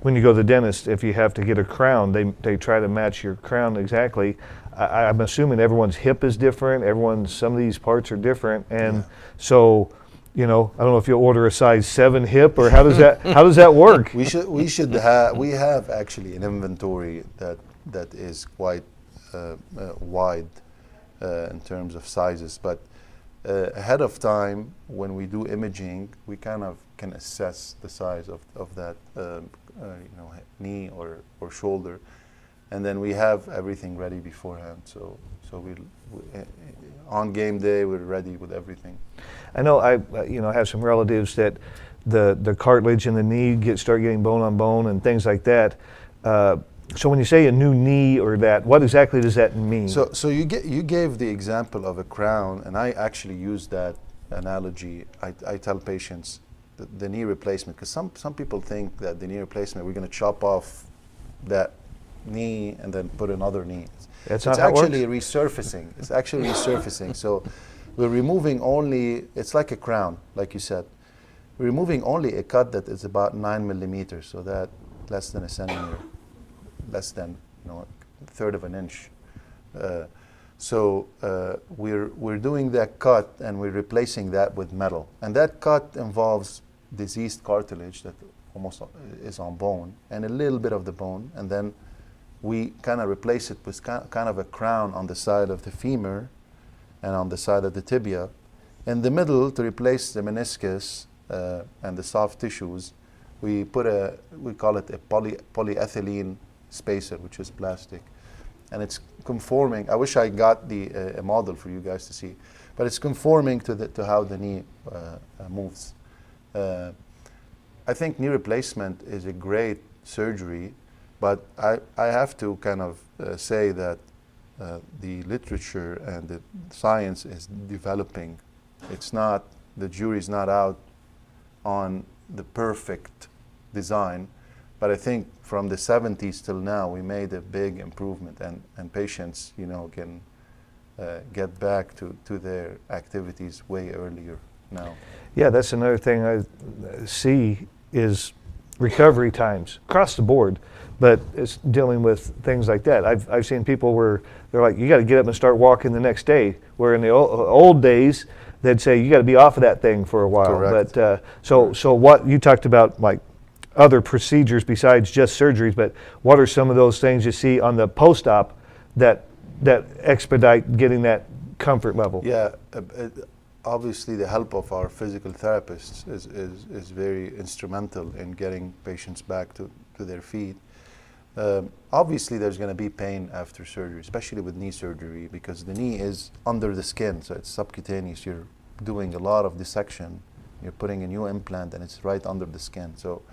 when you go to the dentist, if you have to get a crown, they try to match your crown exactly. I'm assuming everyone's hip is different. Some of these parts are different, and so I don't know if you'll order a size 7 hip, or how does that work? We have actually an inventory that is quite wide in terms of sizes, but ahead of time when we do imaging, we kind of can assess the size of that knee or shoulder, and then we have everything ready beforehand. So we on game day we're ready with everything. I know I have some relatives that the cartilage in the knee start getting bone on bone and things like that. So when you say a new knee or that, what exactly does that mean? So you gave the example of a crown, and I actually use that analogy. I tell patients the knee replacement, because some people think that the knee replacement, we're going to chop off that knee and then put another knee. It's actually resurfacing. It's actually resurfacing. So we're removing only, it's like a crown, like you said. We're removing only a cut that is about 9 millimeters, so that less than a centimeter, less than a third of an inch. So we're doing that cut, and we're replacing that with metal. And that cut involves diseased cartilage that almost is on bone, and a little bit of the bone, and then we kind of replace it with kind of a crown on the side of the femur and on the side of the tibia. In the middle, to replace the meniscus and the soft tissues, we call it a polyethylene spacer, which is plastic. And it's conforming. I wish I got a model for you guys to see, but it's conforming to how the knee moves. I think knee replacement is a great surgery, but I have to kind of say that the literature and the science is developing. The jury's not out on the perfect design, but I think from the 70s till now, we made a big improvement, and patients, can get back to their activities way earlier now. Yeah, that's another thing I see is recovery times across the board, but it's dealing with things like that. I've seen people where they're like, you got to get up and start walking the next day, where in the old days, they'd say you got to be off of that thing for a while. Correct. But so what you talked about, like other procedures besides just surgeries, but what are some of those things you see on the post-op that expedite getting that comfort level? Yeah, obviously the help of our physical therapists is very instrumental in getting patients back to their feet. Obviously there's going to be pain after surgery, especially with knee surgery, because the knee is under the skin, so it's subcutaneous. You're doing a lot of dissection, you're putting a new implant, and it's right under the skin, so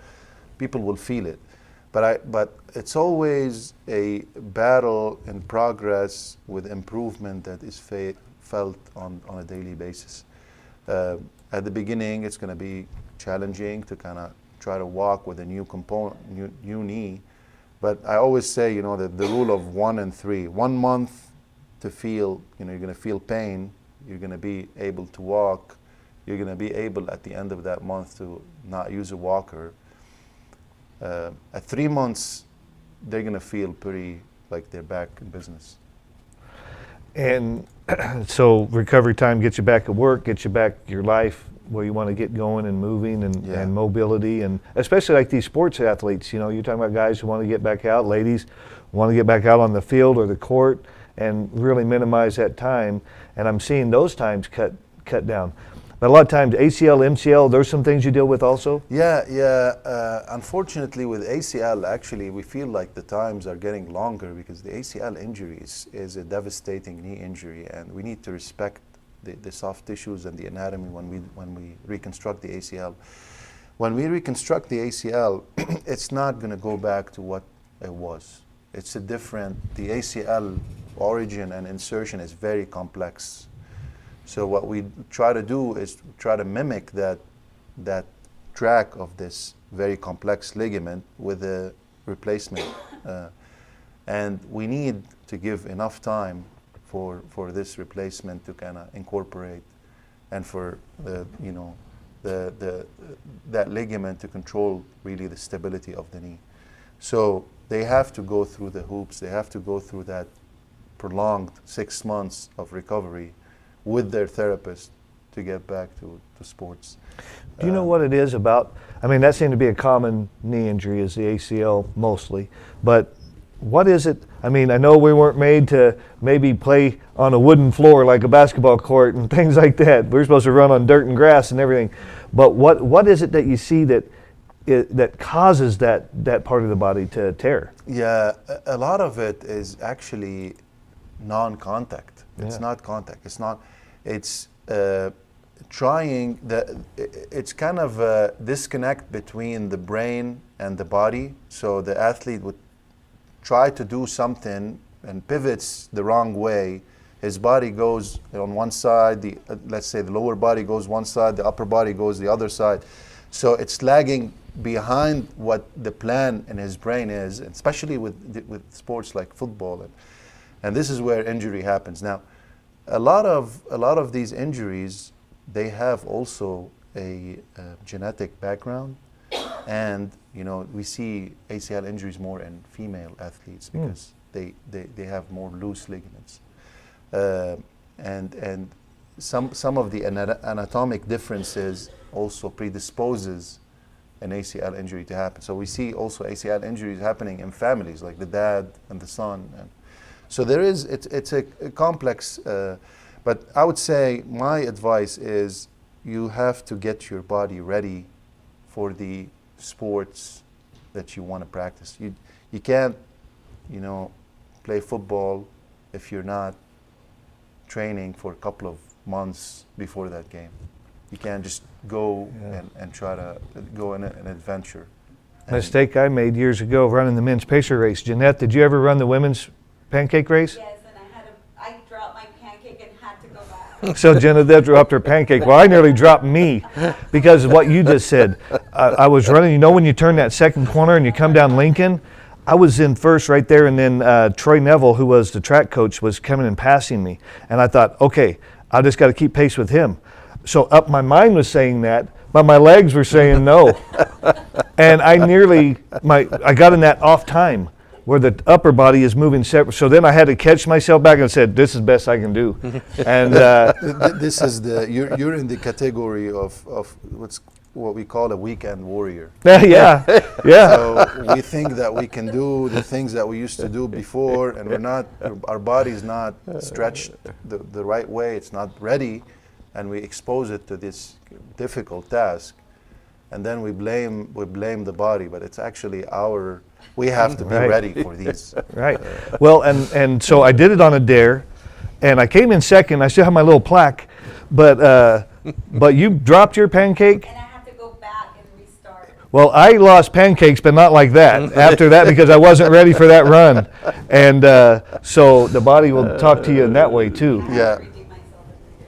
people will feel it. But it's always a battle in progress with improvement that is felt on a daily basis. At the beginning, it's going to be challenging to kind of try to walk with a new component, new knee. But I always say, that the rule of 1 and 3. 1 month to feel, you're going to feel pain. You're going to be able to walk. You're going to be able at the end of that month to not use a walker. At 3 months, they're going to feel pretty like they're back in business. And so recovery time gets you back at work, gets you back your life where you want to get going and moving and mobility, and especially like these sports athletes, you're talking about guys who want to get back out, ladies want to get back out on the field or the court and really minimize that time. And I'm seeing those times cut down. But a lot of times ACL, MCL, there's some things you deal with also? Yeah. Unfortunately with ACL, actually, we feel like the times are getting longer because the ACL injury is a devastating knee injury, and we need to respect the soft tissues and the anatomy when we reconstruct the ACL. when we reconstruct the ACL, it's not going to go back to what it was. It's a different, the ACL origin and insertion is very complex. So what we try to do is try to mimic that track of this very complex ligament with a replacement. And we need to give enough time for this replacement to kind of incorporate and for that ligament to control really the stability of the knee. So they have to go through the hoops, they have to go through that prolonged 6 months of recovery with their therapist to get back to sports. Do you know what it is about? I mean, that seemed to be a common knee injury, is the ACL mostly. But what is it? I mean, I know we weren't made to maybe play on a wooden floor like a basketball court and things like that. We're supposed to run on dirt and grass and everything. But what is it that you see that causes that part of the body to tear? Yeah, a lot of it is actually non-contact. It's Yeah. not contact. It's it's kind of a disconnect between the brain and the body. So the athlete would try to do something and pivots the wrong way. His body goes on one side, let's say the lower body goes one side, the upper body goes the other side. So it's lagging behind what the plan in his brain is, especially with sports like football. And this is where injury happens. Now, a lot of these injuries, they have also a genetic background, and we see ACL injuries more in female athletes because they have more loose ligaments, and some of the anatomic differences also predisposes an ACL injury to happen. So we see also ACL injuries happening in families, like the dad and the son. And so it's a complex, but I would say my advice is you have to get your body ready for the sports that you want to practice. You can't, play football if you're not training for a couple of months before that game. You can't just go and try to go in an adventure. Mistake I made years ago running the men's pacer race. Jeanette, did you ever run the women's pancake race? Yes, and I dropped my pancake and had to go back. So Jeanette dropped her pancake. Well, I nearly dropped me because of what you just said. I was running, when you turn that second corner and you come down Lincoln, I was in first right there, and then Troy Neville, who was the track coach, was coming and passing me. And I thought, okay, I just got to keep pace with him. So my mind was saying that, but my legs were saying no. And I got in that off time where the upper body is moving separate. So then I had to catch myself back and said, this is best I can do. And this is you're in the category of what we call a weekend warrior. yeah. So we think that we can do the things that we used to do before, and our body's not stretched the right way. It's not ready, and we expose it to this difficult task, and then we blame the body. But it's actually we have to be ready for these. Right. Well, and so I did it on a dare, and I came in second. I still have my little plaque, but you dropped your pancake. And I had to go back and restart. Well, I lost pancakes, but not like that. After that, because I wasn't ready for that run, and so the body will talk to you in that way too. Yeah.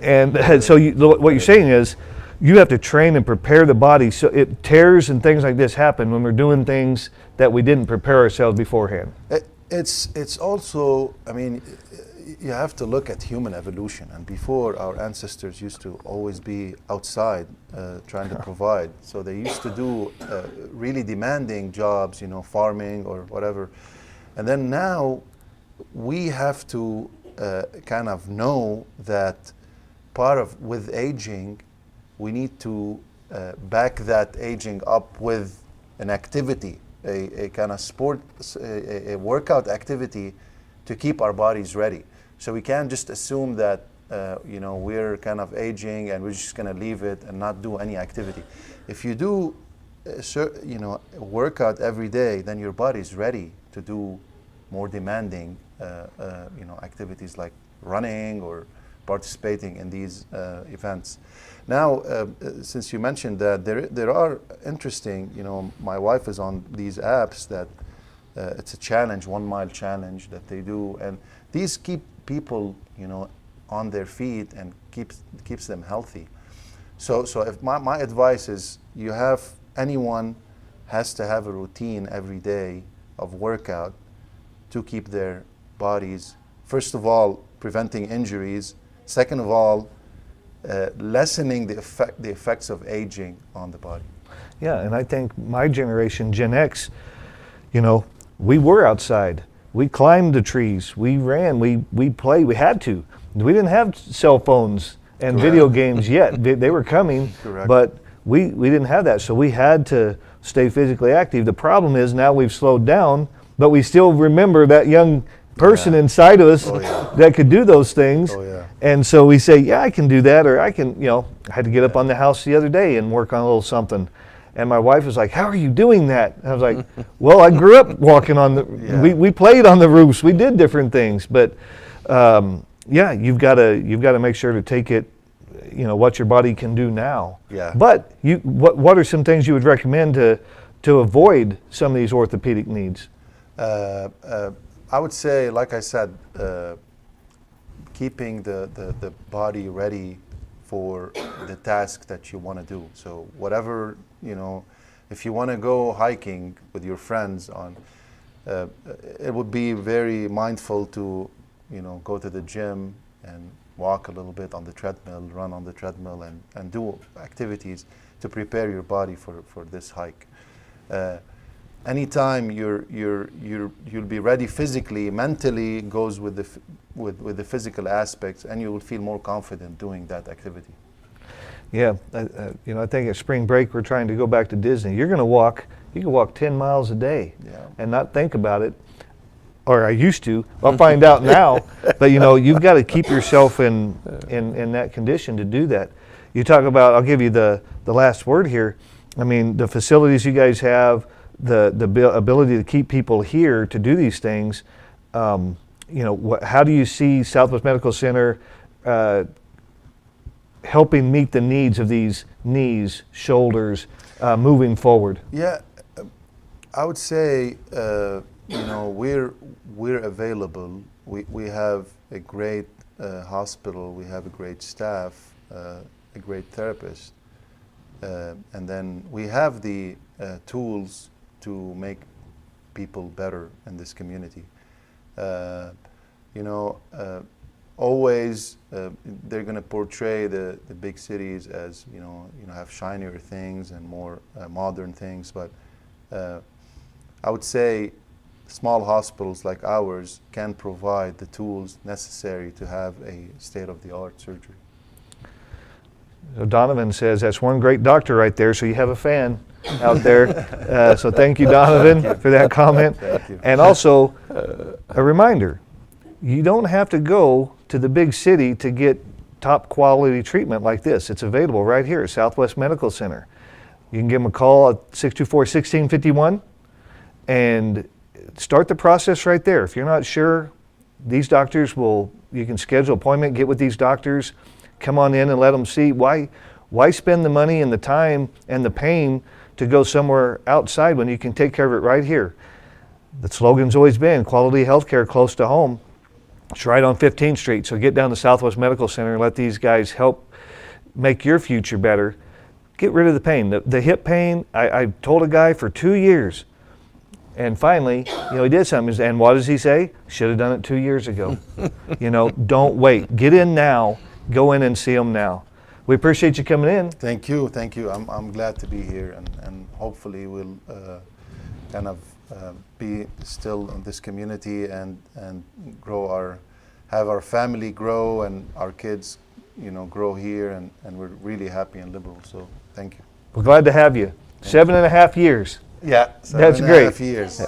And so what you're saying is, you have to train and prepare the body so tears and things like this happen when we're doing things that we didn't prepare ourselves beforehand. It's also, you have to look at human evolution. And before, our ancestors used to always be outside trying to provide. So they used to do really demanding jobs, farming or whatever. And then now we have to kind of know that with aging, we need to back that aging up with an activity, a kind of sport, a workout activity to keep our bodies ready. So we can't just assume that we're kind of aging and we're just going to leave it and not do any activity. If you do a workout every day, then your body's ready to do more demanding activities like running or participating in these events. Now, since you mentioned that, there are interesting, my wife is on these apps that it's a challenge, 1 mile challenge that they do, and these keep people, on their feet and keeps them healthy. So if my advice is, anyone has to have a routine every day of workout to keep their bodies, first of all, preventing injuries, second of all, lessening the effects of aging on the body. Yeah, and I think my generation, Gen X, we were outside. We climbed the trees. We ran. We played. We had to. We didn't have cell phones and video games yet. They were coming, Correct. but we didn't have that. So we had to stay physically active. The problem is now we've slowed down, but we still remember that young person inside of us that could do those things. Oh, yeah. And so we say, yeah, I can do that, or I can, I had to get up on the house the other day and work on a little something. And my wife was like, how are you doing that? And I was like, well, I grew up walking on we played on the roofs, we did different things. But you've got to make sure to take it, what your body can do now. Yeah. But what are some things you would recommend to avoid some of these orthopedic needs? I would say, like I said, keeping the body ready for the task that you want to do. So whatever, if you want to go hiking with your friends it would be very mindful to, go to the gym and walk a little bit on the treadmill, run on the treadmill, and do activities to prepare your body for this hike. Anytime you'll be ready physically, mentally goes with the physical aspects, and you will feel more confident doing that activity. Yeah, I think at spring break we're trying to go back to Disney. You can walk 10 miles a day and not think about it, or I used to. I'll find out now. But you've got to keep yourself in that condition to do that. You talk about, I'll give you the last word here. I mean, the facilities you guys have, the ability to keep people here to do these things. How do you see Southwest Medical Center helping meet the needs of these knees, shoulders, moving forward? Yeah, I would say we're available. We have a great hospital. We have a great staff, a great therapist, and then we have the tools to make people better in this community. Always they're going to portray the big cities as have shinier things and more modern things, but I would say small hospitals like ours can provide the tools necessary to have a state-of-the-art surgery. So Donovan says that's one great doctor right there, so you have a fan out there. So thank you, Donovan, for that comment. Thank you. And also a reminder, you don't have to go to the big city to get top quality treatment like this. It's available right here at Southwest Medical Center. You can give them a call at 624-1651 and start the process right there. If you're not sure, these doctors you can schedule an appointment, get with these doctors, come on in and let them see. Why spend the money and the time and the pain to go somewhere outside when you can take care of it right here? The slogan's always been quality healthcare close to home. It's right on 15th Street. So get down to Southwest Medical Center and let these guys help make your future better. Get rid of the pain. The hip pain, I told a guy for 2 years. And finally, he did something. And what does he say? Should have done it 2 years ago. Don't wait. Get in now. Go in and see them now. We appreciate you coming in. Thank you. I'm glad to be here, and hopefully we'll kind of be still in this community and have our family grow and our kids, grow here, and we're really happy and liberal. So thank you. We're glad to have you. 7.5 years. Yeah, That's 7.5 great. years.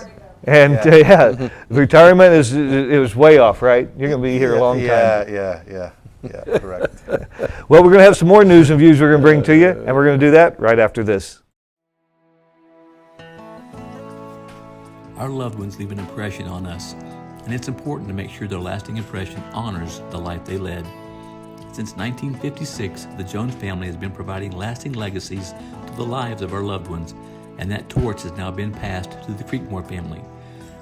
And retirement it was way off, right? You're going to be here a long time. Yeah, correct. Well, we're going to have some more news and views we're going to bring to you, and we're going to do that right after this. Our loved ones leave an impression on us, and it's important to make sure their lasting impression honors the life they led. Since 1956, the Jones family has been providing lasting legacies to the lives of our loved ones, and that torch has now been passed to the Creekmore family.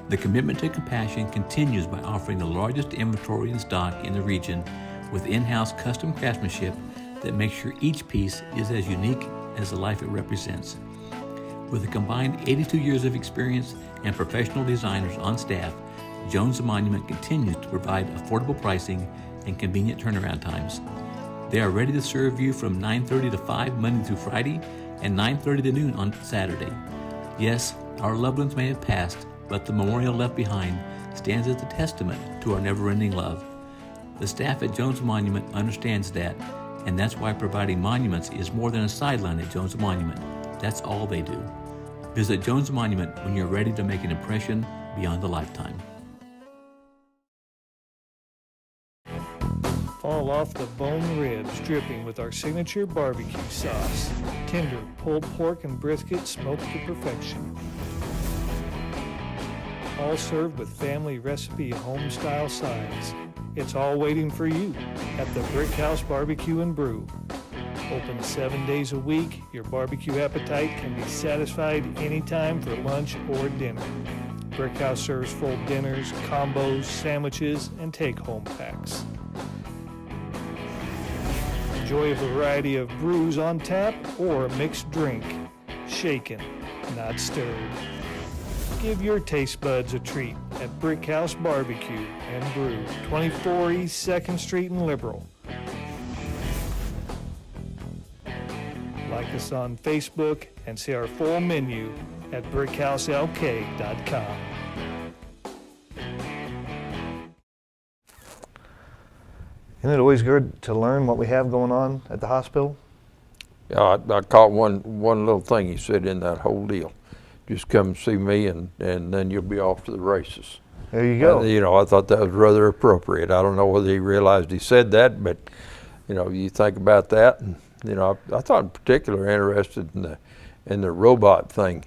The commitment to compassion continues by offering the largest inventory in stock in the region with in-house custom craftsmanship that makes sure each piece is as unique as the life it represents. With a combined 82 years of experience and professional designers on staff, Jones Monument continues to provide affordable pricing and convenient turnaround times. They are ready to serve you from 9:30 to 5 Monday through Friday and 9:30 to noon on Saturday. Yes, our loved ones may have passed, but the memorial left behind stands as a testament to our never-ending love. The staff at Jones Monument understands that, and that's why providing monuments is more than a sideline at Jones Monument. That's all they do. Visit Jones Monument when you're ready to make an impression beyond a lifetime. Fall off the bone ribs dripping with our signature barbecue sauce. Tender pulled pork and brisket smoked to perfection. All served with family recipe home-style sides. It's all waiting for you at the Brick House Barbecue and Brew. Open 7 days a week, your barbecue appetite can be satisfied anytime for lunch or dinner. Brick House serves full dinners, combos, sandwiches, and take-home packs. Enjoy a variety of brews on tap or a mixed drink. Shaken, not stirred. Give your taste buds a treat at Brick House Barbecue and Brew, 24 East 2nd Street in Liberal. Like us on Facebook and see our full menu at brickhouselk.com. Isn't it always good to learn what we have going on at the hospital? Yeah, I caught one little thing he said in that whole deal. Just come and see me, and then you'll be off to the races. There you go. You know, I thought that was rather appropriate. I don't know whether he realized he said that, but you know, you think about that, and you know, I thought in particular interested in the robot thing,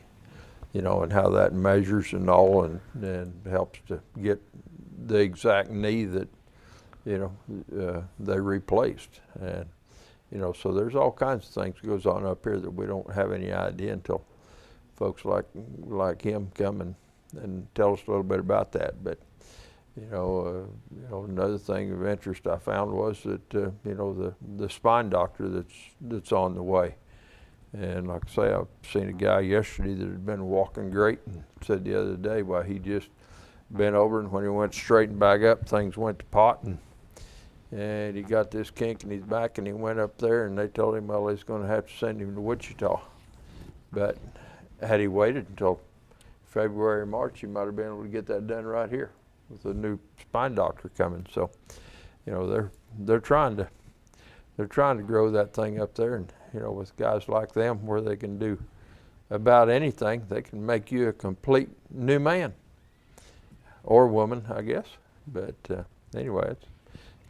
you know, and how that measures and all, and helps to get the exact knee that, you know, they replaced. And you know, so there's all kinds of things that goes on up here that we don't have any idea until folks like him come and tell us a little bit about that. But you know, another thing of interest I found was that you know, the spine doctor that's on the way. And like I say, I've seen a guy yesterday that had been walking great, and said the other day, why he just bent over, and when he went straight and back up, things went to pot, and he got this kink in his back, and he went up there, and they told him, well, he's going to have to send him to Wichita. But had he waited until February or March, he might have been able to get that done right here with a new spine doctor coming. So, you know, they're trying to grow that thing up there, and you know, with guys like them, where they can do about anything, they can make you a complete new man or woman, I guess. But anyway, it's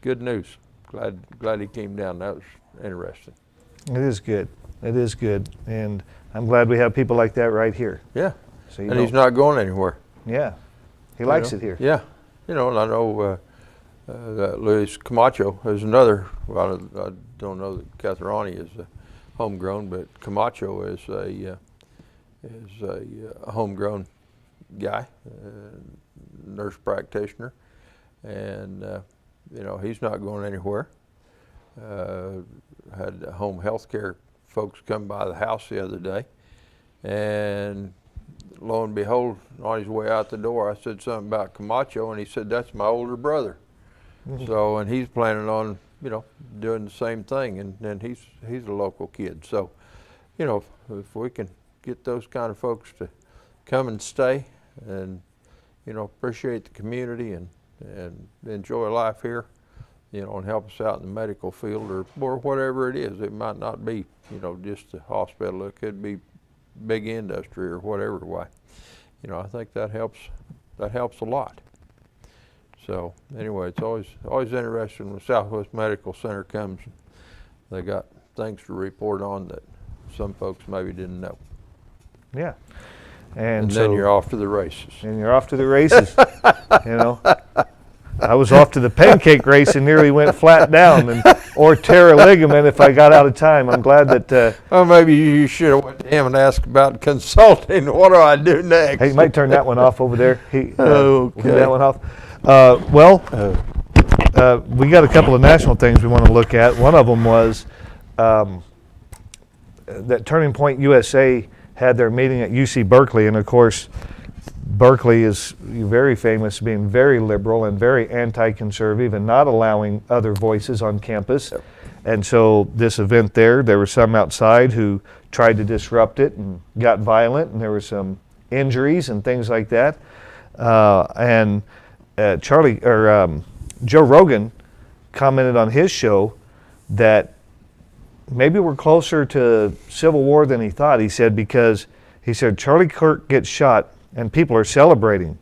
good news. Glad he came down. That was interesting. It is good. It is good, and I'm glad we have people like that right here. Yeah, So and he's not going anywhere. Yeah, he You likes know? it here. Yeah, you know, and I know that Luis Camacho is another. Well, I don't know that Catherani is a homegrown, but Camacho is a homegrown guy, nurse practitioner, and you know, he's not going anywhere. Had home health care folks come by the house the other day, and lo and behold, on his way out the door, I said something about Camacho, and he said, that's my older brother. So, and he's planning on, you know, doing the same thing, and he's a local kid. So, you know, if we can get those kind of folks to come and stay, and you know, appreciate the community and enjoy life here, you know, and help us out in the medical field or whatever it is. It might not be, you know, just a hospital. It could be big industry or whatever. Why, you know, I think that helps a lot. So anyway, it's always interesting when Southwest Medical Center comes. They got things to report on that some folks maybe didn't know. Yeah, And so, then you're off to the races. And you're off to the races. You know, I was off to the pancake race and nearly went flat down or tear a ligament if I got out of time. I'm glad that Well, maybe you should have went to him and asked about consulting. What do I do next? hey, you might turn that one off over there. Leave Okay. that one off. We got a couple of national things we want to look at. One of them was that Turning Point USA had their meeting at UC Berkeley, and of course, Berkeley is very famous being very liberal and very anti-conservative and not allowing other voices on campus. Yep. And so this event there were some outside who tried to disrupt it and got violent, and there were some injuries and things like that. Joe Rogan commented on his show that maybe we're closer to civil war than he thought. He said Charlie Kirk gets shot and people are celebrating.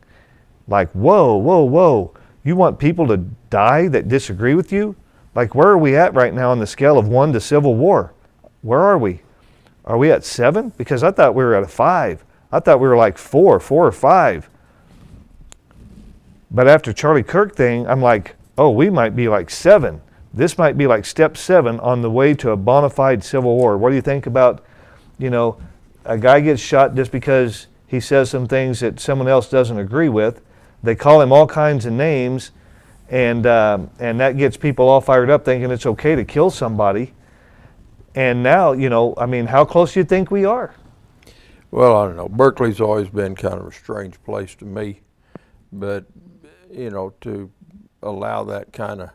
Like, whoa, whoa, whoa. You want people to die that disagree with you? Like, where are we at right now on the scale of 1 to civil war? Where are we? Are we at 7? Because I thought we were at a 5. I thought we were like 4 or 5. But after Charlie Kirk thing, I'm like, oh, we might be like 7. This might be like step 7 on the way to a bona fide civil war. What do you think about, a guy gets shot just because he says some things that someone else doesn't agree with. They call him all kinds of names, and that gets people all fired up thinking it's okay to kill somebody. And now, how close do you think we are? Well, I don't know. Berkeley's always been kind of a strange place to me. But, to allow that kind of,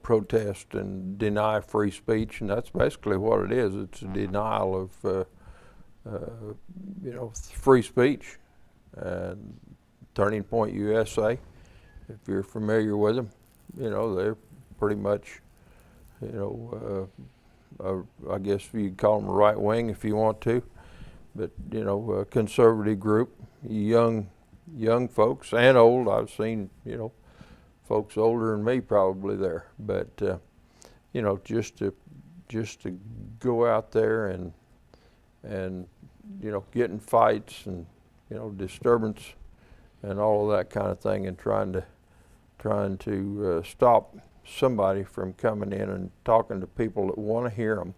protest and deny free speech, and that's basically what it is. It's a denial of, free speech. And Turning Point USA, if you're familiar with them, they're pretty much, I guess you'd call them a right wing if you want to, but a conservative group, young folks and old. I've seen folks older than me probably there, but just to go out there and get in fights and disturbance and all of that kind of thing, and trying to stop somebody from coming in and talking to people that want to hear them.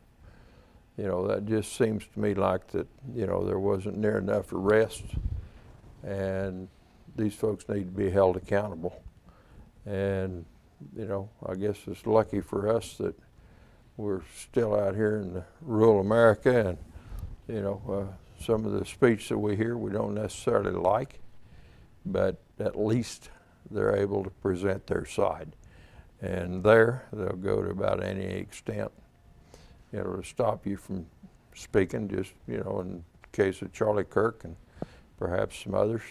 That just seems to me like that there wasn't near enough arrests, and these folks need to be held accountable. And I guess it's lucky for us that we're still out here in rural America, and some of the speech that we hear we don't necessarily like, but at least they're able to present their side. And they'll go to about any extent, to stop you from speaking. Just, in the case of Charlie Kirk and perhaps some others,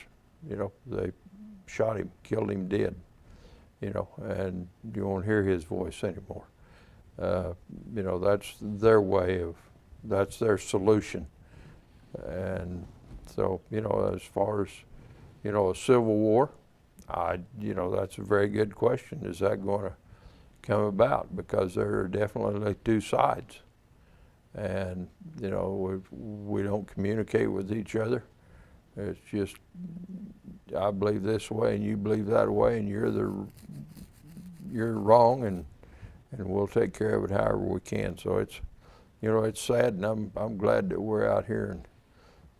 they shot him, killed him dead, and you won't hear his voice anymore. That's their way that's their solution. And so, as far as, a civil war, that's a very good question. Is that going to come about? Because there are definitely two sides. And, we don't communicate with each other. It's just, I believe this way and you believe that way, and you're wrong, and we'll take care of it however we can. So it's, it's sad, and I'm glad that we're out here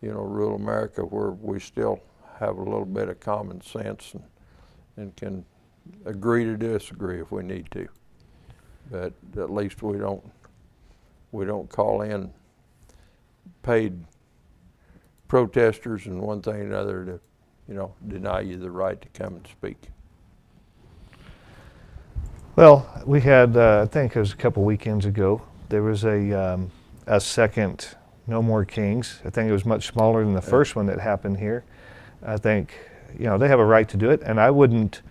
in, rural America, where we still have a little bit of common sense and can agree to disagree if we need to. But at least we don't call in paid protesters and one thing and another to, deny you the right to come and speak. Well, we had, I think it was a couple weekends ago, there was a second No More Kings. I think it was much smaller than the first one that happened here. I think, they have a right to do it, and I wouldn't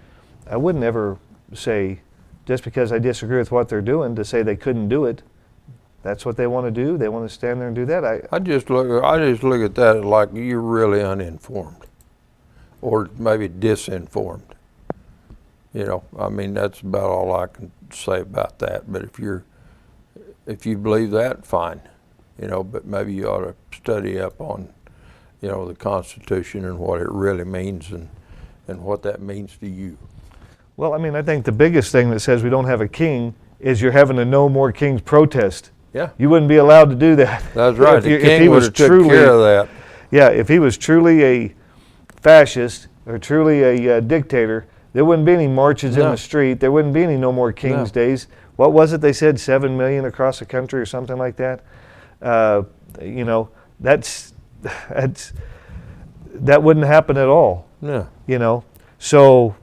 ever say, just because I disagree with what they're doing, to say they couldn't do it. That's what they want to do. They want to stand there and do that. I just look at that like you're really uninformed, or maybe disinformed. That's about all I can say about that. But if you believe that, fine. But maybe you ought to study up on, the Constitution and what it really means, and what that means to you. Well, I mean, I think the biggest thing that says we don't have a king is you're having a No More Kings protest. Yeah, You wouldn't be allowed to do that. that's right. If The you- if king he would was have took truly- care of that. Yeah, if he was truly a fascist or truly a dictator, there wouldn't be any marches in No. the street. There wouldn't be any No More Kings No. days. What was it they said? 7 million across the country or something like that. You know, that's that wouldn't happen at all. No. You know, so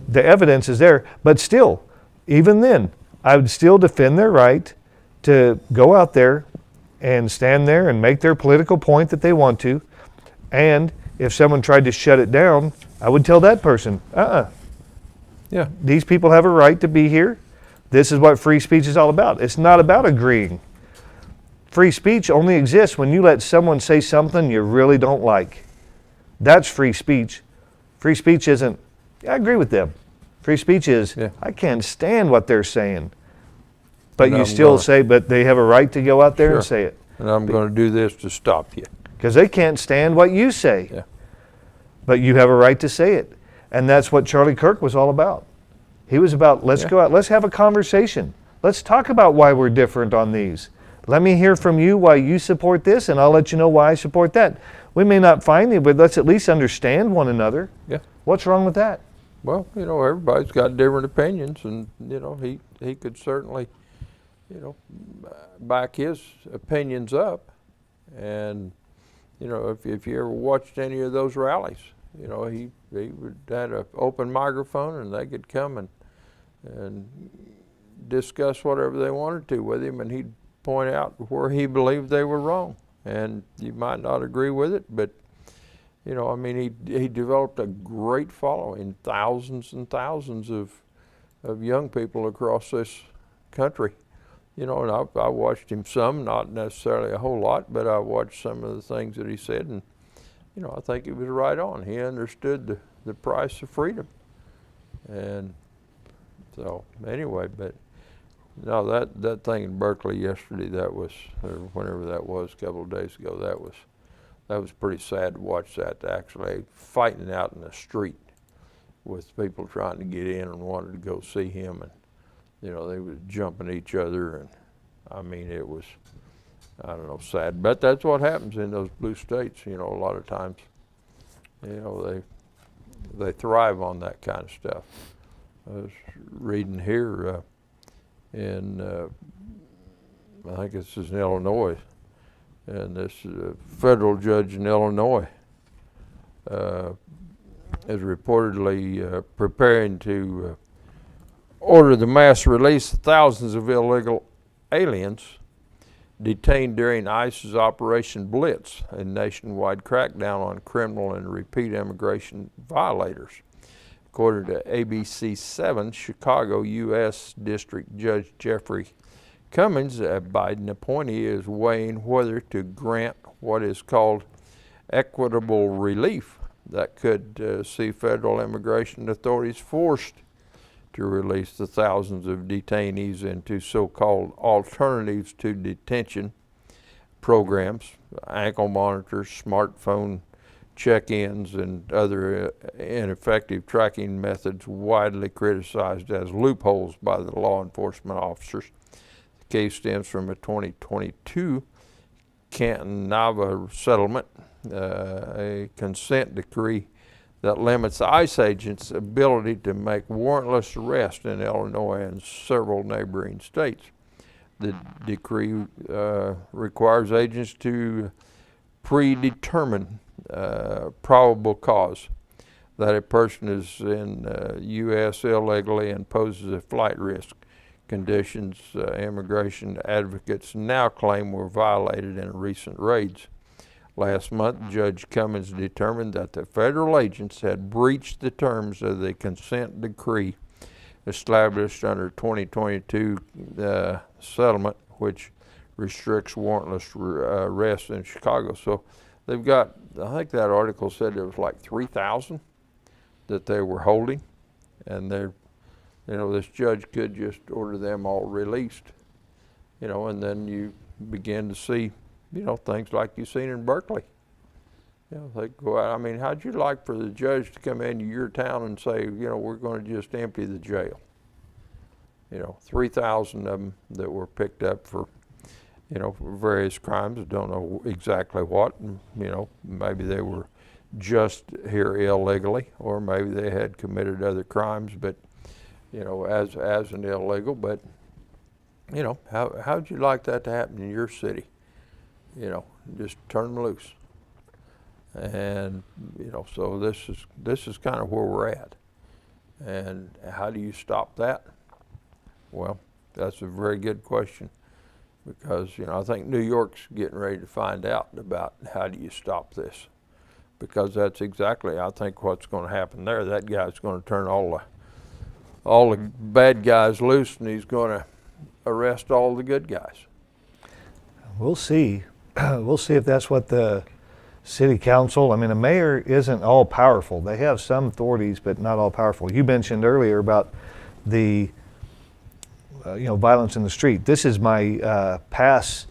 the evidence is there. But still, even then, I would still defend their right to go out there and stand there and make their political point that they want to. And if someone tried to shut it down, I would tell that person, Yeah. these people have a right to be here. This is what free speech is all about. It's not about agreeing. Free speech only exists when you let someone say something you really don't like. That's free speech. Free speech isn't, I agree with them. Free speech is, Yeah. I can't stand what they're saying. But And you I'm still gonna- say, but they have a right to go out there and Sure. say it. And I'm going to do this to stop you. Because they can't stand what you say. Yeah. But you have a right to say it. And that's what Charlie Kirk was all about. He was about, let's Yeah. go out, let's have a conversation. Let's talk about why we're different on these. Let me hear from you why you support this, and I'll let you know why I support that. We may not find it, but let's at least understand one another. Yeah. What's wrong with that? Well, you know, everybody's got different opinions, and you know, he could certainly, you know, back his opinions up. And you know, if you ever watched any of those rallies, you know, he would had an open microphone, and they could come and discuss whatever they wanted to with him, and he'd point out where he believed they were wrong. And you might not agree with it, but you know, I mean, he developed a great following, thousands and thousands of young people across this country. You know, and I watched him some, not necessarily a whole lot, but I watched some of the things that he said, and you know, I think he was right on. He understood the price of freedom. And so anyway, but no, that thing in Berkeley yesterday, that was, or whenever that was, a couple of days ago, that was pretty sad to watch that, actually fighting out in the street with people trying to get in and wanted to go see him, and you know, they were jumping each other, and I mean, it was, I don't know, sad, but that's what happens in those blue states. You know, a lot of times, you know, they thrive on that kind of stuff. I was reading here in, I think this is in Illinois, and this federal judge in Illinois is reportedly preparing to order the mass release of thousands of illegal aliens detained during ICE's Operation Blitz, a nationwide crackdown on criminal and repeat immigration violators. According to ABC7, Chicago U.S. District Judge Jeffrey Cummins, a Biden appointee, is weighing whether to grant what is called equitable relief that could see federal immigration authorities forced to release the thousands of detainees into so-called alternatives to detention programs, ankle monitors, smartphone check-ins, and other ineffective tracking methods widely criticized as loopholes by the law enforcement officers. The case stems from a 2022 Canton-Nava settlement, a consent decree that limits ICE agents' ability to make warrantless arrests in Illinois and several neighboring states. The decree requires agents to predetermine probable cause that a person is in U.S. illegally and poses a flight risk. Conditions immigration advocates now claim were violated in recent raids. Last month, Judge Cummins determined that the federal agents had breached the terms of the consent decree established under 2022 settlement, which restricts warrantless arrests in Chicago. So they've got, I think that article said there was like 3,000 that they were holding, and they're, you know, this judge could just order them all released, you know, and then you begin to see, you know, things like you've seen in Berkeley. You know, they go out. I mean, how'd you like for the judge to come into your town and say, you know, we're going to just empty the jail? You know, 3,000 of them that were picked up for, you know, for various crimes. I don't know exactly what. And, you know, maybe they were just here illegally, or maybe they had committed other crimes, but, you know, as an illegal. But, you know, how'd you like that to happen in your city? You know, just turn them loose. And, you know, so this is kind of where we're at. And how do you stop that? Well, that's a very good question, because, you know, I think New York's getting ready to find out about how do you stop this, because that's exactly, I think, what's going to happen there. That guy's going to turn all the bad guys loose, and he's going to arrest all the good guys. We'll see. We'll see if that's what the city council, I mean, a mayor isn't all powerful. They have some authorities, but not all powerful. You mentioned earlier about the you know, violence in the street. This is my pass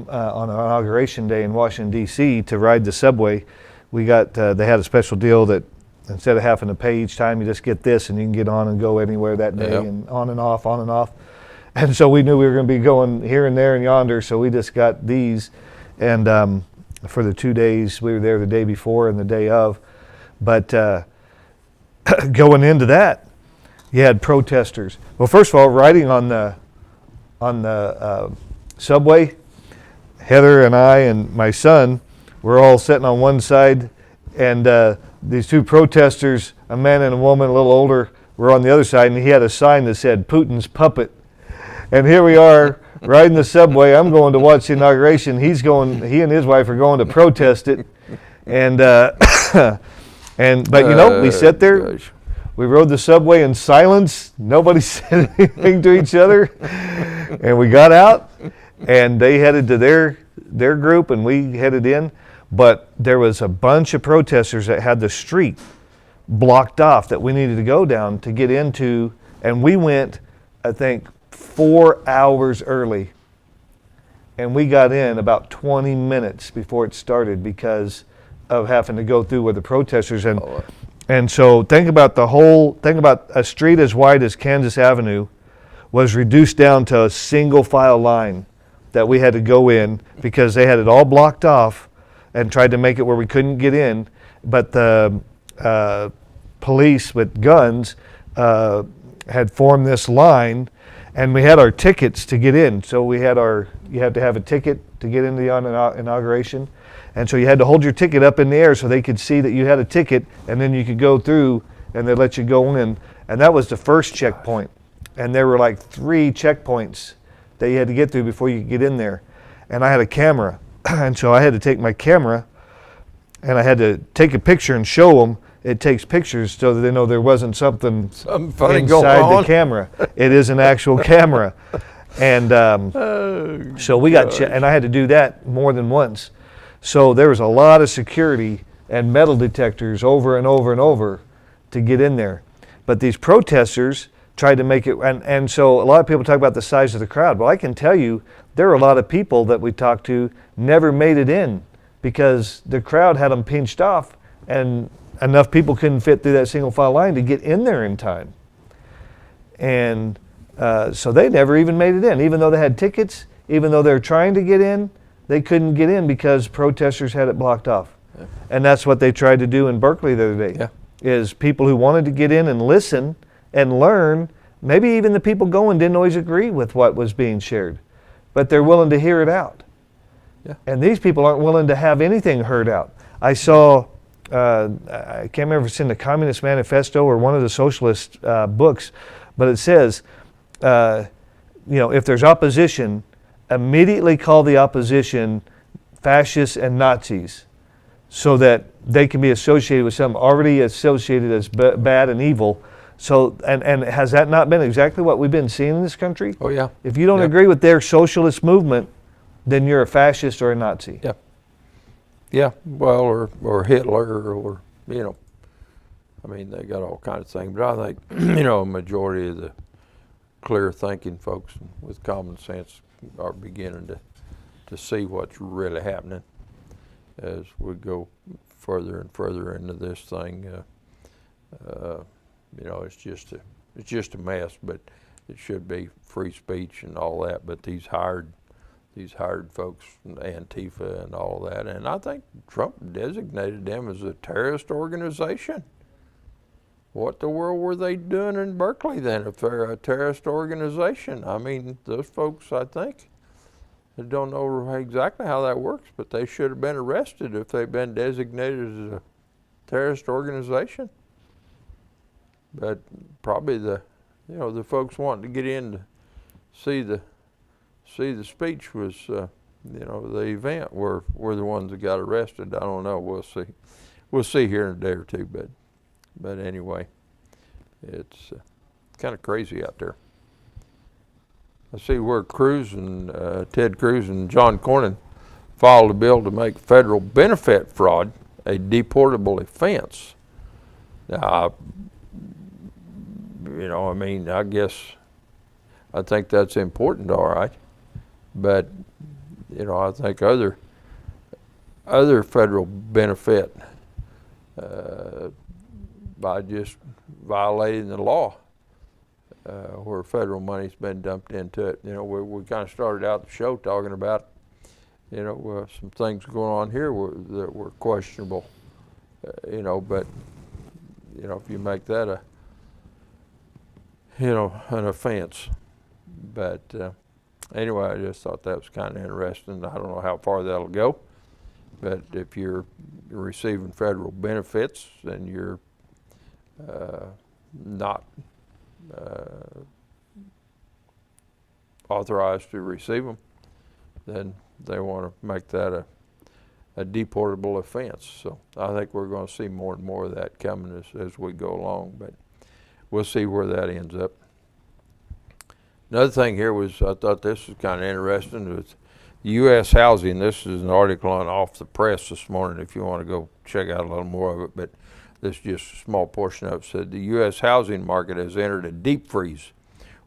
on Inauguration Day in Washington, D.C. to ride the subway. We got, they had a special deal that instead of having to pay each time, you just get this and you can get on and go anywhere that day. Yep. And on and off, on and off. And so we knew we were going to be going here and there and yonder, so we just got these. And for the 2 days, we were there the day before and the day of. But going into that, you had protesters. Well, first of all, riding on the subway, Heather and I and my son were all sitting on one side, and these two protesters, a man and a woman, a little older, were on the other side, and he had a sign that said Putin's puppet. And here we are riding the subway. I'm going to watch the inauguration. He and his wife are going to protest it. And but you know, we sat there. Gosh. We rode the subway in silence. Nobody said anything to each other. And we got out, and they headed to their group, and we headed in. But there was a bunch of protesters that had the street blocked off that we needed to go down to get into. And we went, I think, 4 hours early. And we got in about 20 minutes before it started because of having to go through with the protesters. And so think about a street as wide as Kansas Avenue was reduced down to a single file line that we had to go in because they had it all blocked off and tried to make it where we couldn't get in. But the police with guns had formed this line, and we had our tickets to get in. So you have to have a ticket to get into the inauguration. And so you had to hold your ticket up in the air so they could see that you had a ticket, and then you could go through and they let you go in. And that was the first checkpoint. And there were like 3 checkpoints that you had to get through before you could get in there. And I had a camera. And so I had to take my camera and I had to take a picture and show them. It takes pictures so that they know there wasn't something funny going inside on. the camera. It is an actual camera. And so we got, and I had to do that more than once. So there was a lot of security and metal detectors over and over and over to get in there. But these protesters tried to make it, and so a lot of people talk about the size of the crowd. Well, I can tell you, there are a lot of people that we talked to never made it in because the crowd had them pinched off and enough people couldn't fit through that single file line to get in there in time. And so they never even made it in. Even though they had tickets, even though they were trying to get in, they couldn't get in because protesters had it blocked off. Yeah. And that's what they tried to do in Berkeley the other day. Yeah. Is people who wanted to get in and listen and learn, maybe even the people going didn't always agree with what was being shared, but they're willing to hear it out. Yeah. And these people aren't willing to have anything heard out. I saw, I can't remember if it's in the Communist Manifesto or one of the socialist books, but it says, if there's opposition, immediately call the opposition fascists and Nazis so that they can be associated with something already associated as bad and evil. So, and has that not been exactly what we've been seeing in this country? Oh, yeah. If you don't agree with their socialist movement, then you're a fascist or a Nazi. Yeah. Yeah, well, or Hitler, or, I mean, they got all kinds of things. But I think, a majority of the clear-thinking folks with common sense are beginning to see what's really happening. as we go further and further into this thing. You know, it's just a mess, but it should be free speech and all that. But these hired folks, Antifa and all that, and I think Trump designated them as a terrorist organization. What the world were they doing in Berkeley then if they're a terrorist organization? I mean, those folks, I think, I don't know exactly how that works, but they should have been arrested if they've been designated as a terrorist organization. But probably the folks wanting to get in to see the speech was, the event were the ones that got arrested. I don't know. We'll see. We'll see here in a day or two. But anyway, it's kind of crazy out there. I see where Ted Cruz and John Cornyn filed a bill to make federal benefit fraud a deportable offense. Now, I guess I think that's important, all right. But, I think other federal benefit by just violating the law where federal money's been dumped into it. We kind of started out the show talking about, some things going on here that were questionable, but, if you make that an offense. But anyway, I just thought that was kind of interesting. I don't know how far that'll go, but if you're receiving federal benefits and you're not authorized to receive them, then they want to make that a deportable offense. So I think we're going to see more and more of that coming as we go along, but we'll see where that ends up. Another thing here was, I thought this was kind of interesting, was U.S. housing. This is an article on Off the Press this morning if you want to go check out a little more of it, but this is just a small portion of it. Said the U.S. housing market has entered a deep freeze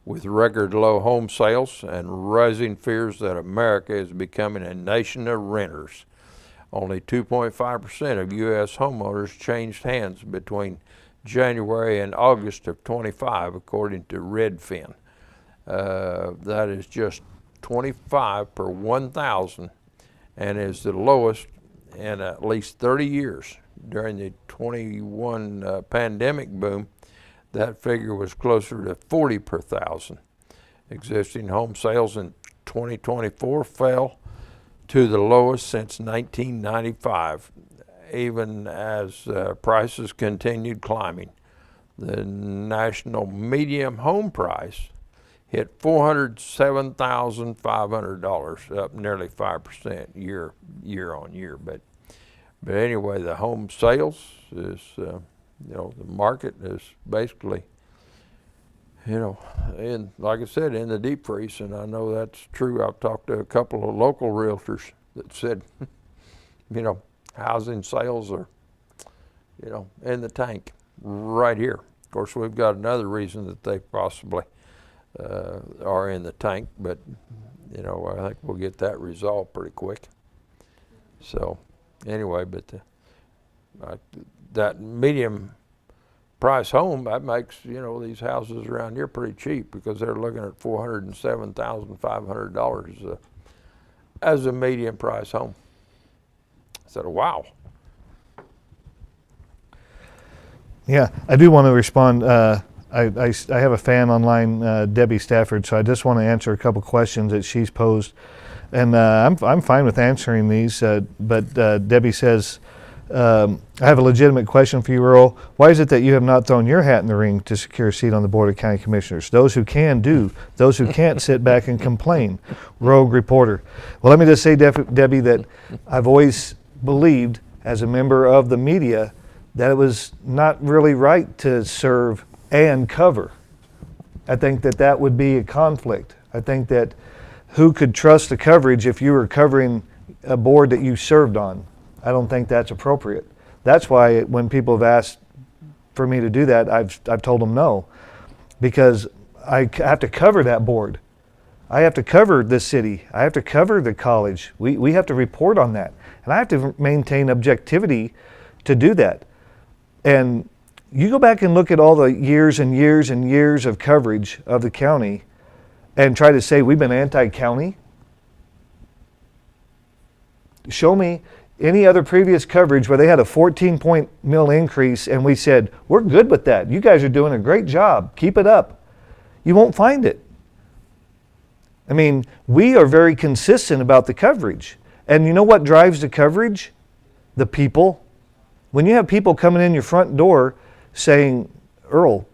with record low home sales and rising fears that America is becoming a nation of renters. Only 2.5% of U.S. homeowners changed hands between January and August of 25, according to Redfin. That is just 25 per 1,000 and is the lowest in at least 30 years. During the 21 pandemic boom, that figure was closer to 40 per 1,000. Existing home sales in 2024 fell to the lowest since 1995, even as prices continued climbing. The national median home price hit $407,500, up nearly 5% year on year. But anyway, the home sales is, the market is basically, in, like I said, in the deep freeze, and I know that's true. I've talked to a couple of local realtors that said, housing sales are, in the tank right here. Of course, we've got another reason that they possibly are in the tank, but I think we'll get that resolved pretty quick. So anyway, but that medium price home, that makes these houses around here pretty cheap, because they're looking at $407,500 as a medium price home. I said, wow. Yeah, I do want to respond. I have a fan online, Debbie Stafford, so I just want to answer a couple questions that she's posed. And I'm fine with answering these, but Debbie says, I have a legitimate question for you, Earl. Why is it that you have not thrown your hat in the ring to secure a seat on the Board of County Commissioners? Those who can do, those who can't sit back and complain. Rogue reporter. Well, let me just say, Debbie, that I've always believed as a member of the media that it was not really right to serve and cover. I think that would be a conflict. I think that who could trust the coverage if you were covering a board that you served on? I don't think that's appropriate. That's why when people have asked for me to do that, I've told them no, because I have to cover that board. I have to cover this city. I have to cover the college. We have to report on that. And I have to maintain objectivity to do that. And you go back and look at all the years and years and years of coverage of the county and try to say we've been anti-county. Show me any other previous coverage where they had a 14-point mil increase and we said, we're good with that. You guys are doing a great job. Keep it up. You won't find it. I mean, we are very consistent about the coverage. And you know what drives the coverage? The people. When you have people coming in your front door saying, Earl,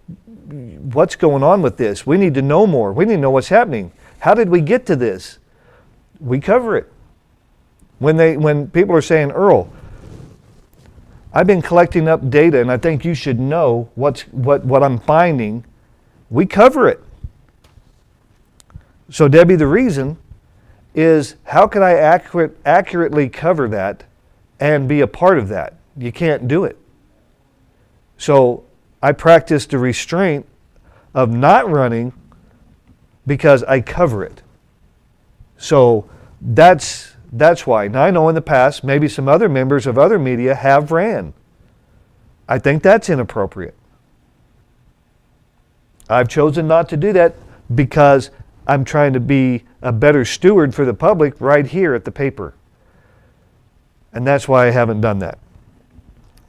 what's going on with this? We need to know more. We need to know what's happening. How did we get to this? We cover it. When people are saying, Earl, I've been collecting up data and I think you should know what I'm finding, we cover it. So Debbie, the reason is how can I accurately cover that and be a part of that? You can't do it. So I practice the restraint of not running because I cover it. So that's why. Now I know in the past maybe some other members of other media have ran. I think that's inappropriate. I've chosen not to do that because I'm trying to be a better steward for the public right here at the paper. And that's why I haven't done that.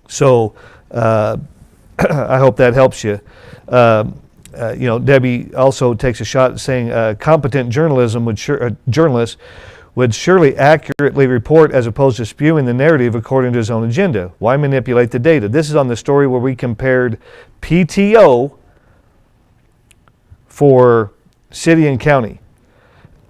So I hope that helps you. Debbie also takes a shot at saying competent journalists would surely accurately report as opposed to spewing the narrative according to his own agenda. Why manipulate the data? This is on the story where we compared PTO for city and county.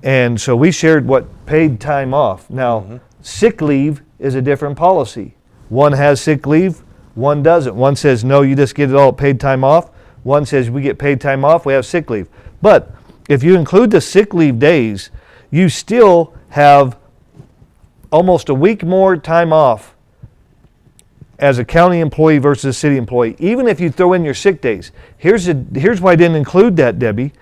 And so we shared what paid time off. Now, sick leave is a different policy. One has sick leave, one doesn't. One says, no, you just get it all paid time off. One says, we get paid time off, we have sick leave. But if you include the sick leave days, you still have almost a week more time off as a county employee versus a city employee, even if you throw in your sick days. Here's why I didn't include that, Debbie,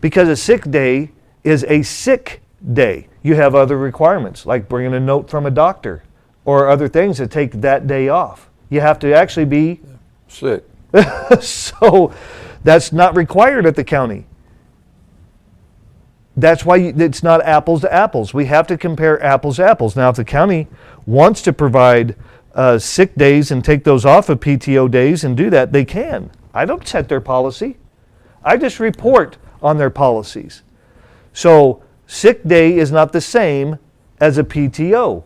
because a sick day is a sick day. You have other requirements, like bringing a note from a doctor or other things that take that day off. You have to actually be sick. So that's not required at the county. That's why it's not apples to apples. We have to compare apples to apples. Now, if the county wants to provide sick days and take those off of PTO days and do that, they can. I don't set their policy. I just report on their policies. So sick day is not the same as a PTO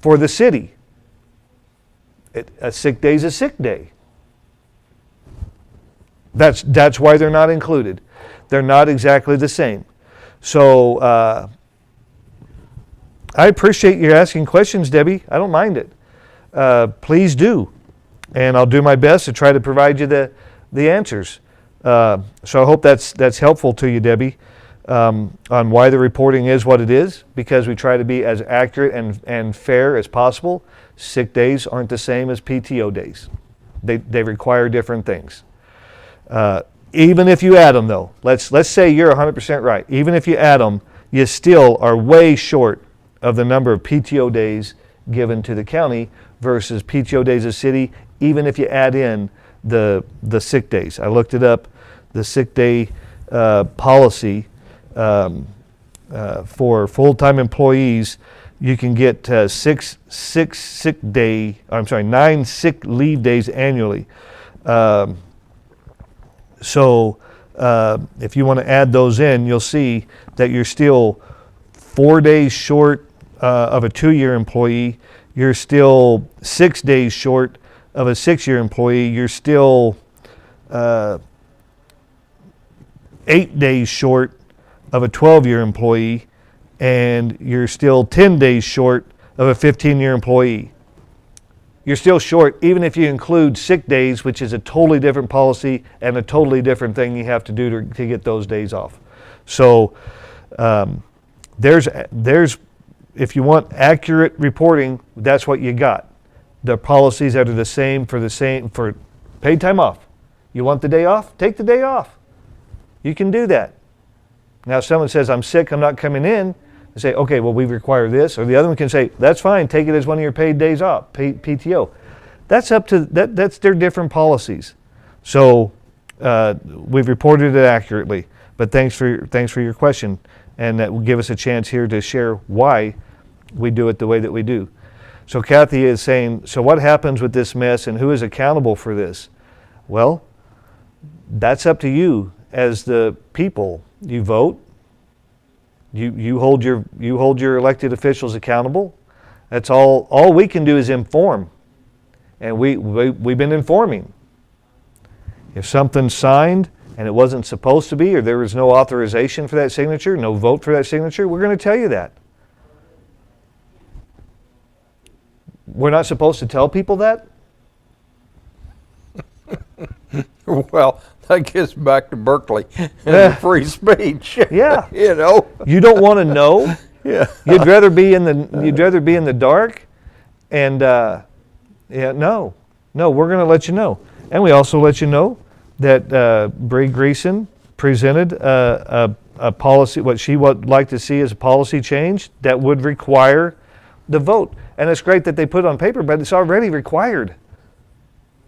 for the city. A sick day is a sick day. That's why they're not included. They're not exactly the same. So I appreciate you asking questions, Debbie. I don't mind it. Please do. And I'll do my best to try to provide you the answers. So I hope that's helpful to you, Debbie, on why the reporting is what it is, because we try to be as accurate and fair as possible. Sick days aren't the same as PTO days. They require different things. Even if you add them, though, let's say you're 100% right. Even if you add them, you still are way short of the number of PTO days given to the county versus PTO days of city, even if you add in the sick days. I looked it up. The sick day policy for full-time employees, you can get 9 sick leave days annually. So if you want to add those in, you'll see that you're still 4 days short of a 2-year employee. You're still 6 days short of a 6-year employee. You're still 8 days short of a 12-year employee. And you're still 10 days short of a 15-year employee. You're still short, even if you include sick days, which is a totally different policy and a totally different thing you have to do to get those days off. So there's if you want accurate reporting, that's what you got. The policies that are the same for paid time off. You want the day off? Take the day off. You can do that. Now, if someone says, I'm sick, I'm not coming in, they say, okay, well, we require this. Or the other one can say, that's fine, take it as one of your paid days off, PTO. That's up to, that's their different policies. So we've reported it accurately. But thanks for your question. And that will give us a chance here to share why we do it the way that we do. So Kathy is saying, so what happens with this mess and who is accountable for this? Well, that's up to you as the people. You vote. You hold your elected officials accountable. That's all we can do is inform. And we've been informing. If something's signed and it wasn't supposed to be, or there was no authorization for that signature, no vote for that signature, we're going to tell you that. We're not supposed to tell people that? Well, that gets back to Berkeley and free speech. Yeah. You know? You don't want to know? Yeah. You'd rather be in the dark? And no, we're going to let you know. And we also let you know that Bree Greason presented a policy, what she would like to see as a policy change that would require the vote. And it's great that they put it on paper, but it's already required.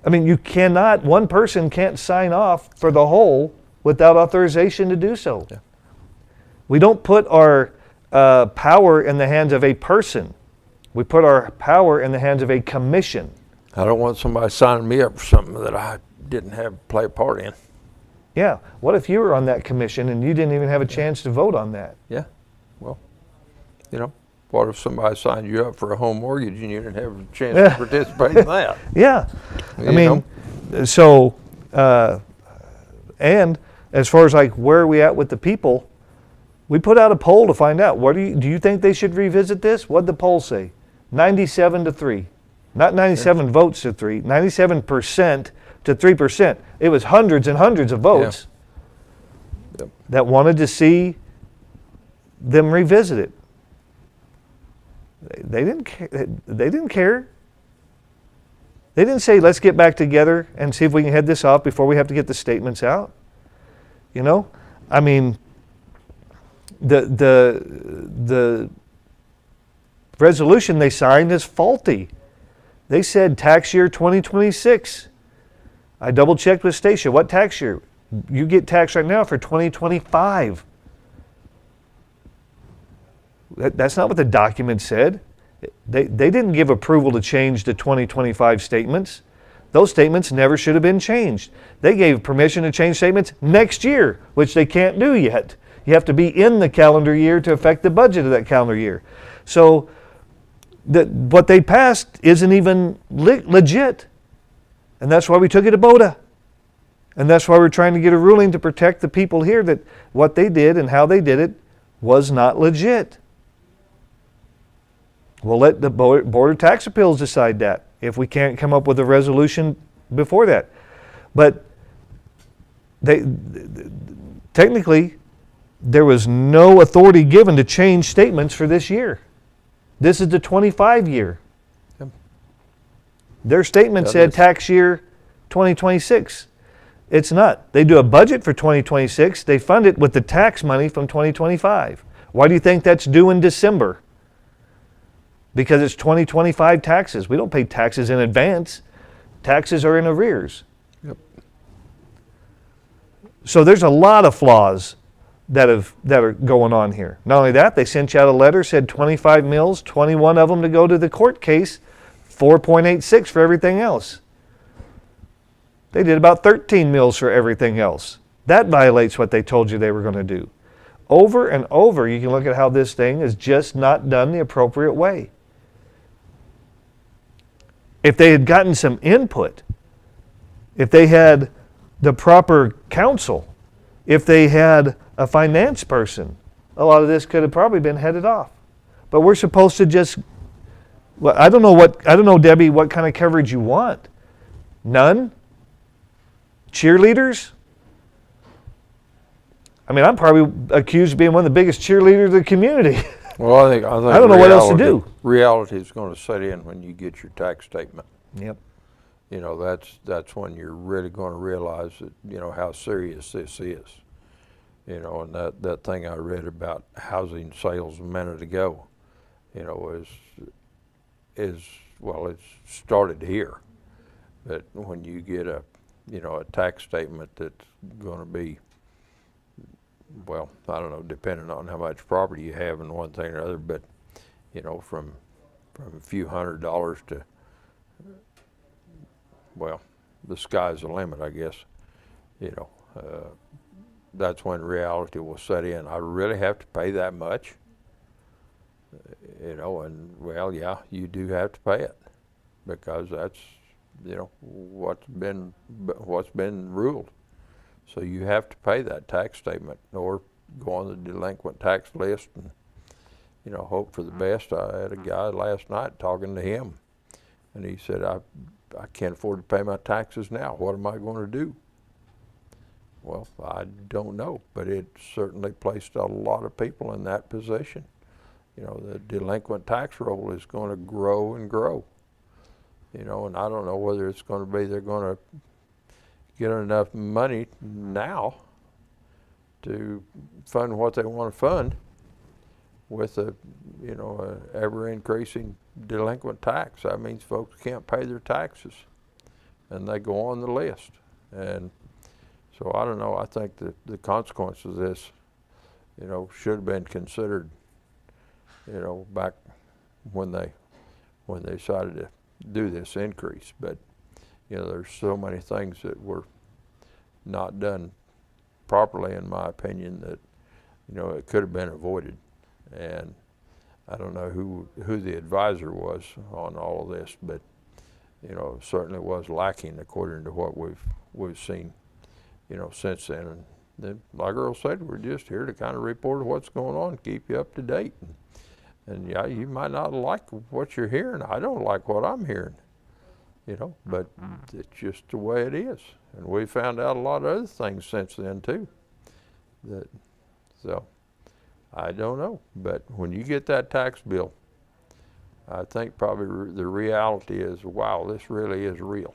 I mean, one person can't sign off for the whole without authorization to do so. Yeah. We don't put our power in the hands of a person. We put our power in the hands of a commission. I don't want somebody signing me up for something that I didn't have to play a part in. Yeah. What if you were on that commission and you didn't even have a chance to vote on that? Yeah. Well, you know, what if somebody signed you up for a home mortgage and you didn't have a chance to participate in that? Yeah. You I mean, so, and as far as like where are we at with the people, we put out a poll to find out, do you think they should revisit this? What'd the poll say? 97-3. Not 97 votes to 3, 97% to 3%. It was hundreds and hundreds of votes that wanted to see them revisit it. They didn't care. They didn't care. They didn't say, let's get back together and see if we can head this off before we have to get the statements out. You know? I mean, the resolution they signed is faulty. They said tax year 2026. I double checked with Stacia. What tax year? You get taxed right now for 2025. That's not what the document said. They didn't give approval to change the 2025 statements. Those statements never should have been changed. They gave permission to change statements next year, which they can't do yet. You have to be in the calendar year to affect the budget of that calendar year. So what they passed isn't even legit. And that's why we took it to BOTA. And that's why we're trying to get a ruling to protect the people here that what they did and how they did it was not legit. We'll let the Board of Tax Appeals decide that if we can't come up with a resolution before that. But technically, there was no authority given to change statements for this year. This is the 25 year. Yep. Their statement said tax year 2026. It's not. They do a budget for 2026. They fund it with the tax money from 2025. Why do you think that's due in December? Because it's 2025 taxes. We don't pay taxes in advance. Taxes are in arrears. Yep. So there's a lot of flaws that are going on here. Not only that, they sent you out a letter, said 25 mills, 21 of them to go to the court case, 4.86 for everything else. They did about 13 mills for everything else. That violates what they told you they were going to do. Over and over, you can look at how this thing is just not done the appropriate way. If they had gotten some input, if they had the proper counsel, if they had a finance person, a lot of this could have probably been headed off. But we're supposed to just, well, I don't know, Debbie, what kind of coverage you want. None? Cheerleaders? I mean, I'm probably accused of being one of the biggest cheerleaders of the community. Well, I think I don't know what else to do. Reality is going to set in when you get your tax statement. Yep. You know, that's when you're really going to realize that, you know, how serious this is. You know, and that thing I read about housing sales a minute ago, you know, well, it's started here. But when you get a tax statement that's going to be, well, I don't know, depending on how much property you have and one thing or other, but, you know, from a few $100s to, well, the sky's the limit, I guess. You know, that's when reality will set in. I really have to pay that much? You know, and well, yeah, you do have to pay it because that's, you know, what's been ruled. So you have to pay that tax statement or go on the delinquent tax list and, you know, hope for the best. I had a guy last night talking to him, and he said, I can't afford to pay my taxes now. What am I going to do? Well, I don't know, but it certainly placed a lot of people in that position. You know, the delinquent tax roll is going to grow and grow. You know, and I don't know whether it's going to be they're going to get enough money now to fund what they want to fund with a, you know, a ever increasing delinquent tax. That means folks can't pay their taxes and they go on the list. And so I don't know, I think that the consequences of this, you know, should have been considered, you know, back when they decided to do this increase. But, you know, there's so many things that were not done properly, in my opinion, that, you know, it could have been avoided. And I don't know who the advisor was on all of this, but, you know, it certainly was lacking according to what we've seen, you know, since then. And then, like Earl said, we're just here to kind of report what's going on, keep you up to date. And yeah, you might not like what you're hearing. I don't like what I'm hearing, you know, but it's just the way it is. And we found out a lot of other things since then too. So I don't know, but when you get that tax bill, I think probably the reality is, wow, this really is real.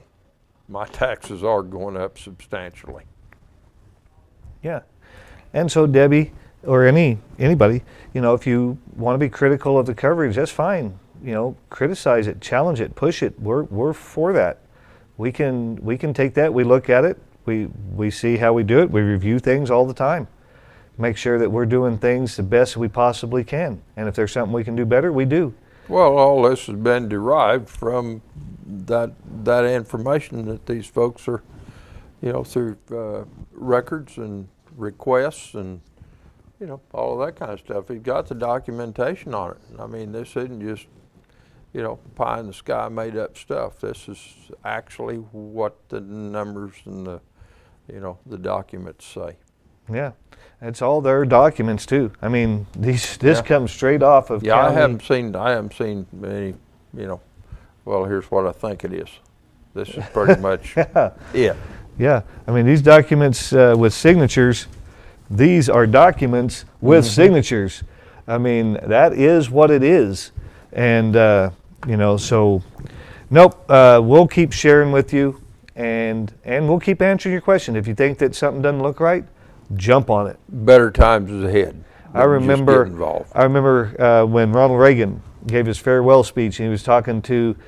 My taxes are going up substantially. Yeah. And so Debbie, or anybody, you know, if you want to be critical of the coverage, that's fine. You know, criticize it, challenge it, push it. We're for that. We can take that. We look at it. We see how we do it. We review things all the time. Make sure that we're doing things the best we possibly can. And if there's something we can do better, we do. Well, all this has been derived from that information that these folks are, you know, through records and requests and, you know, all of that kind of stuff. He's got the documentation on it. I mean, this isn't just, you know, pie in the sky made up stuff. This is actually what the numbers and the, you know, the documents say. Yeah, it's all their documents too. I mean, this comes straight off of Yeah, county. I haven't seen any, you know, well, here's what I think it is. This is pretty much it. Yeah, I mean, these documents with signatures, these are documents with signatures. I mean, that is what it is. And, you know, so, nope, we'll keep sharing with you and we'll keep answering your question. If you think that something doesn't look right, jump on it. Better times is ahead. I remember Just get involved. I remember when Ronald Reagan gave his farewell speech, and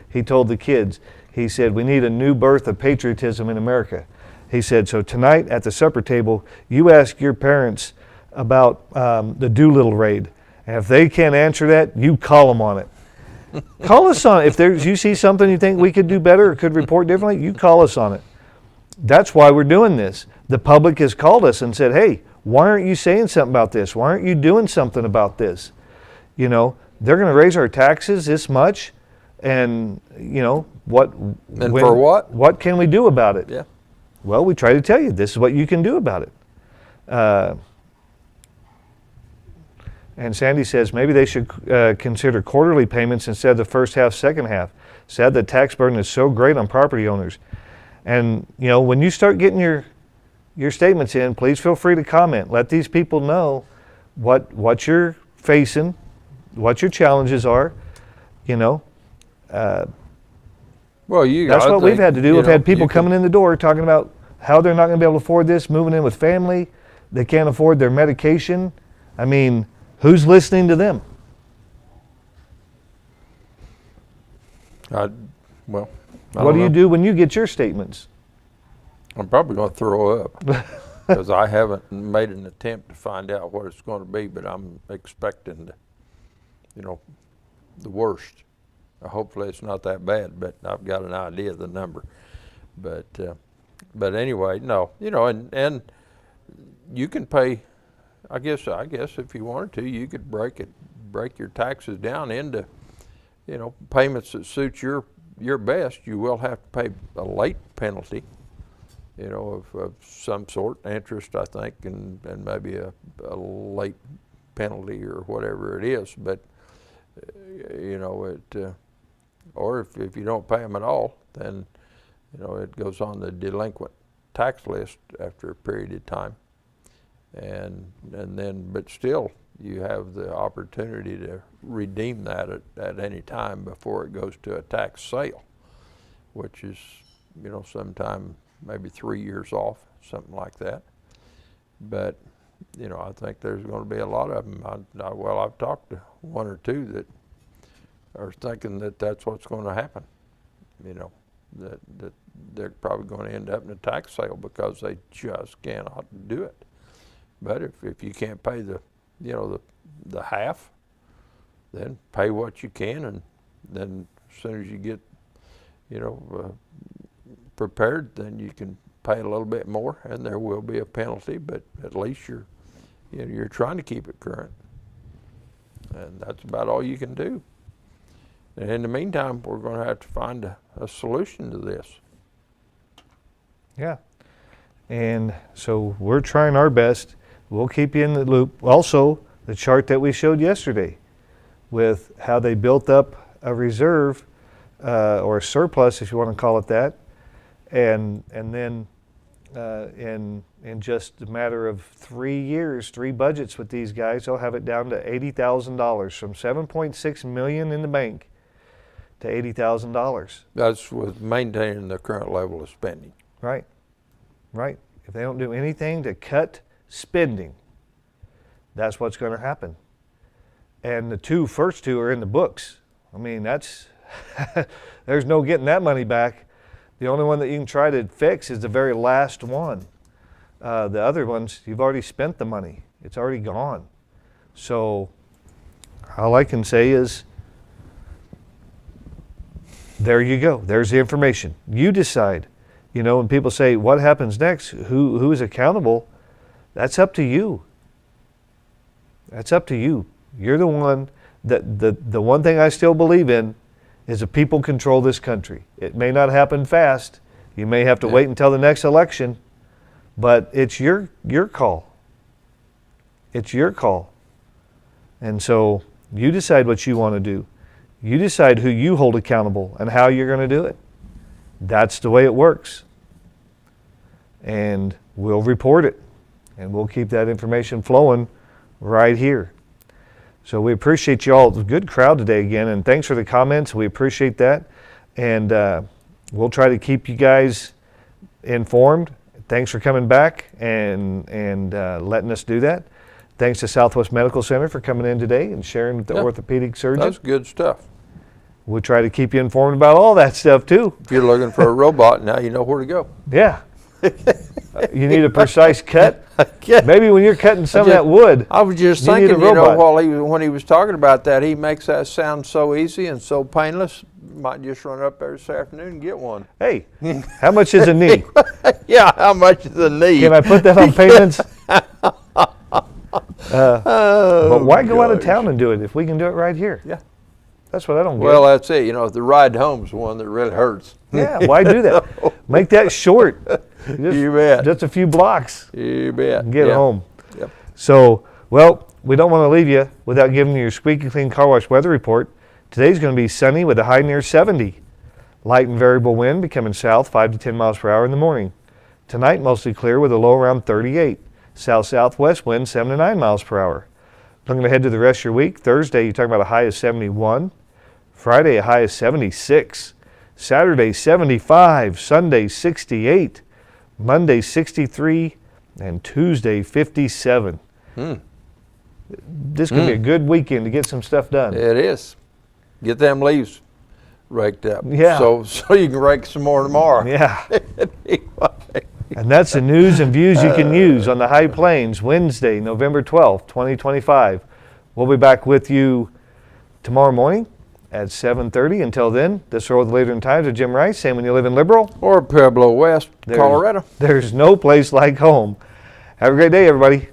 he told the kids, he said, we need a new birth of patriotism in America. He said, so tonight at the supper table, you ask your parents about the Doolittle raid. And if they can't answer that, you call them on it. Call us on it. If you see something you think we could do better or could report differently, you call us on it. That's why we're doing this. The public has called us and said, hey, why aren't you saying something about this? Why aren't you doing something about this? You know, they're going to raise our taxes this much, and, you know, for what? What can we do about it? Yeah. Well, we try to tell you, this is what you can do about it. And Sandy says maybe they should consider quarterly payments instead of the first half, second half. Said the tax burden is so great on property owners. And, you know, when you start getting your statements in, please feel free to comment. Let these people know what you're facing, what your challenges are, you know. Well, That's what we've had to do. We've had people coming in the door talking about how they're not going to be able to afford this, moving in with family, they can't afford their medication. I mean, who's listening to them? Well, I What don't do you know. do when you get your statements? I'm probably going to throw up because I haven't made an attempt to find out what it's going to be, but I'm expecting the worst. Hopefully it's not that bad, but I've got an idea of the number. But anyway, no, and you can pay. I guess if you wanted to, you could break your taxes down into, payments that suit your best. You will have to pay a late penalty, of some sort, interest, I think, and maybe a late penalty or whatever it is. But or if you don't pay them at all, then it goes on the delinquent tax list after a period of time, and then but still you have the opportunity to redeem that at any time before it goes to a tax sale, which is sometime maybe 3 years off, something like that. But I think there's going to be a lot of them. I've talked to one or two that are thinking that that's what's going to happen. That they're probably going to end up in a tax sale because they just cannot do it. But if you can't pay the half, then pay what you can, and then as soon as you get prepared, then you can pay a little bit more, and there will be a penalty, but at least you're trying to keep it current, and that's about all you can do. And in the meantime, we're going to have to find a solution to this. Yeah. And so we're trying our best. We'll keep you in the loop. Also, the chart that we showed yesterday with how they built up a reserve or a surplus, if you want to call it that, and then in just a matter of 3 years, 3 budgets with these guys, they'll have it down to $80,000 from $7.6 million in the bank to $80,000. That's with maintaining the current level of spending. Right. If they don't do anything to cut spending, that's what's going to happen. And the first two are in the books. I mean, that's there's no getting that money back. The only one that you can try to fix is the very last one. The other ones, you've already spent the money. It's already gone. So all I can say is, there you go. There's the information. You decide. When people say, what happens next? Who is accountable? That's up to you. That's up to you. You're the one the one thing I still believe in is that people control this country. It may not happen fast. You may have to wait until the next election, but it's your call. It's your call. And so you decide what you want to do. You decide who you hold accountable and how you're going to do it. That's the way it works. And we'll report it. And we'll keep that information flowing right here. So we appreciate you all. It was a good crowd today again. And thanks for the comments. We appreciate that. And we'll try to keep you guys informed. Thanks for coming back and letting us do that. Thanks to Southwest Medical Center for coming in today and sharing with the orthopedic surgeon. That's good stuff. We'll try to keep you informed about all that stuff too. If you're looking for a robot, now you know where to go. Yeah. You need a precise cut? Yeah. Maybe when you're cutting some of that wood. I was just you need thinking, a robot. when he was talking about that, he makes that sound so easy and so painless. Might just run up there this afternoon and get one. Hey, how much is a knee? Yeah, how much is the knee? Can I put that on payments? But why go out of gosh. town and do it if we can do it right here? Yeah. That's what I don't get. Well, that's it. The ride home's the one that really hurts. Yeah, why do that? Make that short. Just, You bet. Just a few blocks You bet. and get Yeah. home. Yep. So, well, we don't want to leave you without giving you your squeaky clean car wash weather report. Today's going to be sunny with a high near 70. Light and variable wind becoming south 5 to 10 miles per hour in the morning. Tonight, mostly clear with a low around 38. South-southwest wind 7 to 9 miles per hour. Looking ahead to the rest of your week, Thursday, you're talking about a high of 71. Friday, a high of 76. Saturday, 75. Sunday, 68. Monday, 63. and Tuesday 57. This could be a good weekend to get some stuff done. It is. Get them leaves raked up. Yeah. So you can rake some more tomorrow. Yeah. Anyway. And that's the news and views you can use on the High Plains, Wednesday, November 12th, 2025. We'll be back with you tomorrow morning at 7:30. Until then, this is Earl Later in Times with Jim Rice, saying when you live in Liberal, Or Pueblo West, Colorado. there's no place like home. Have a great day, everybody.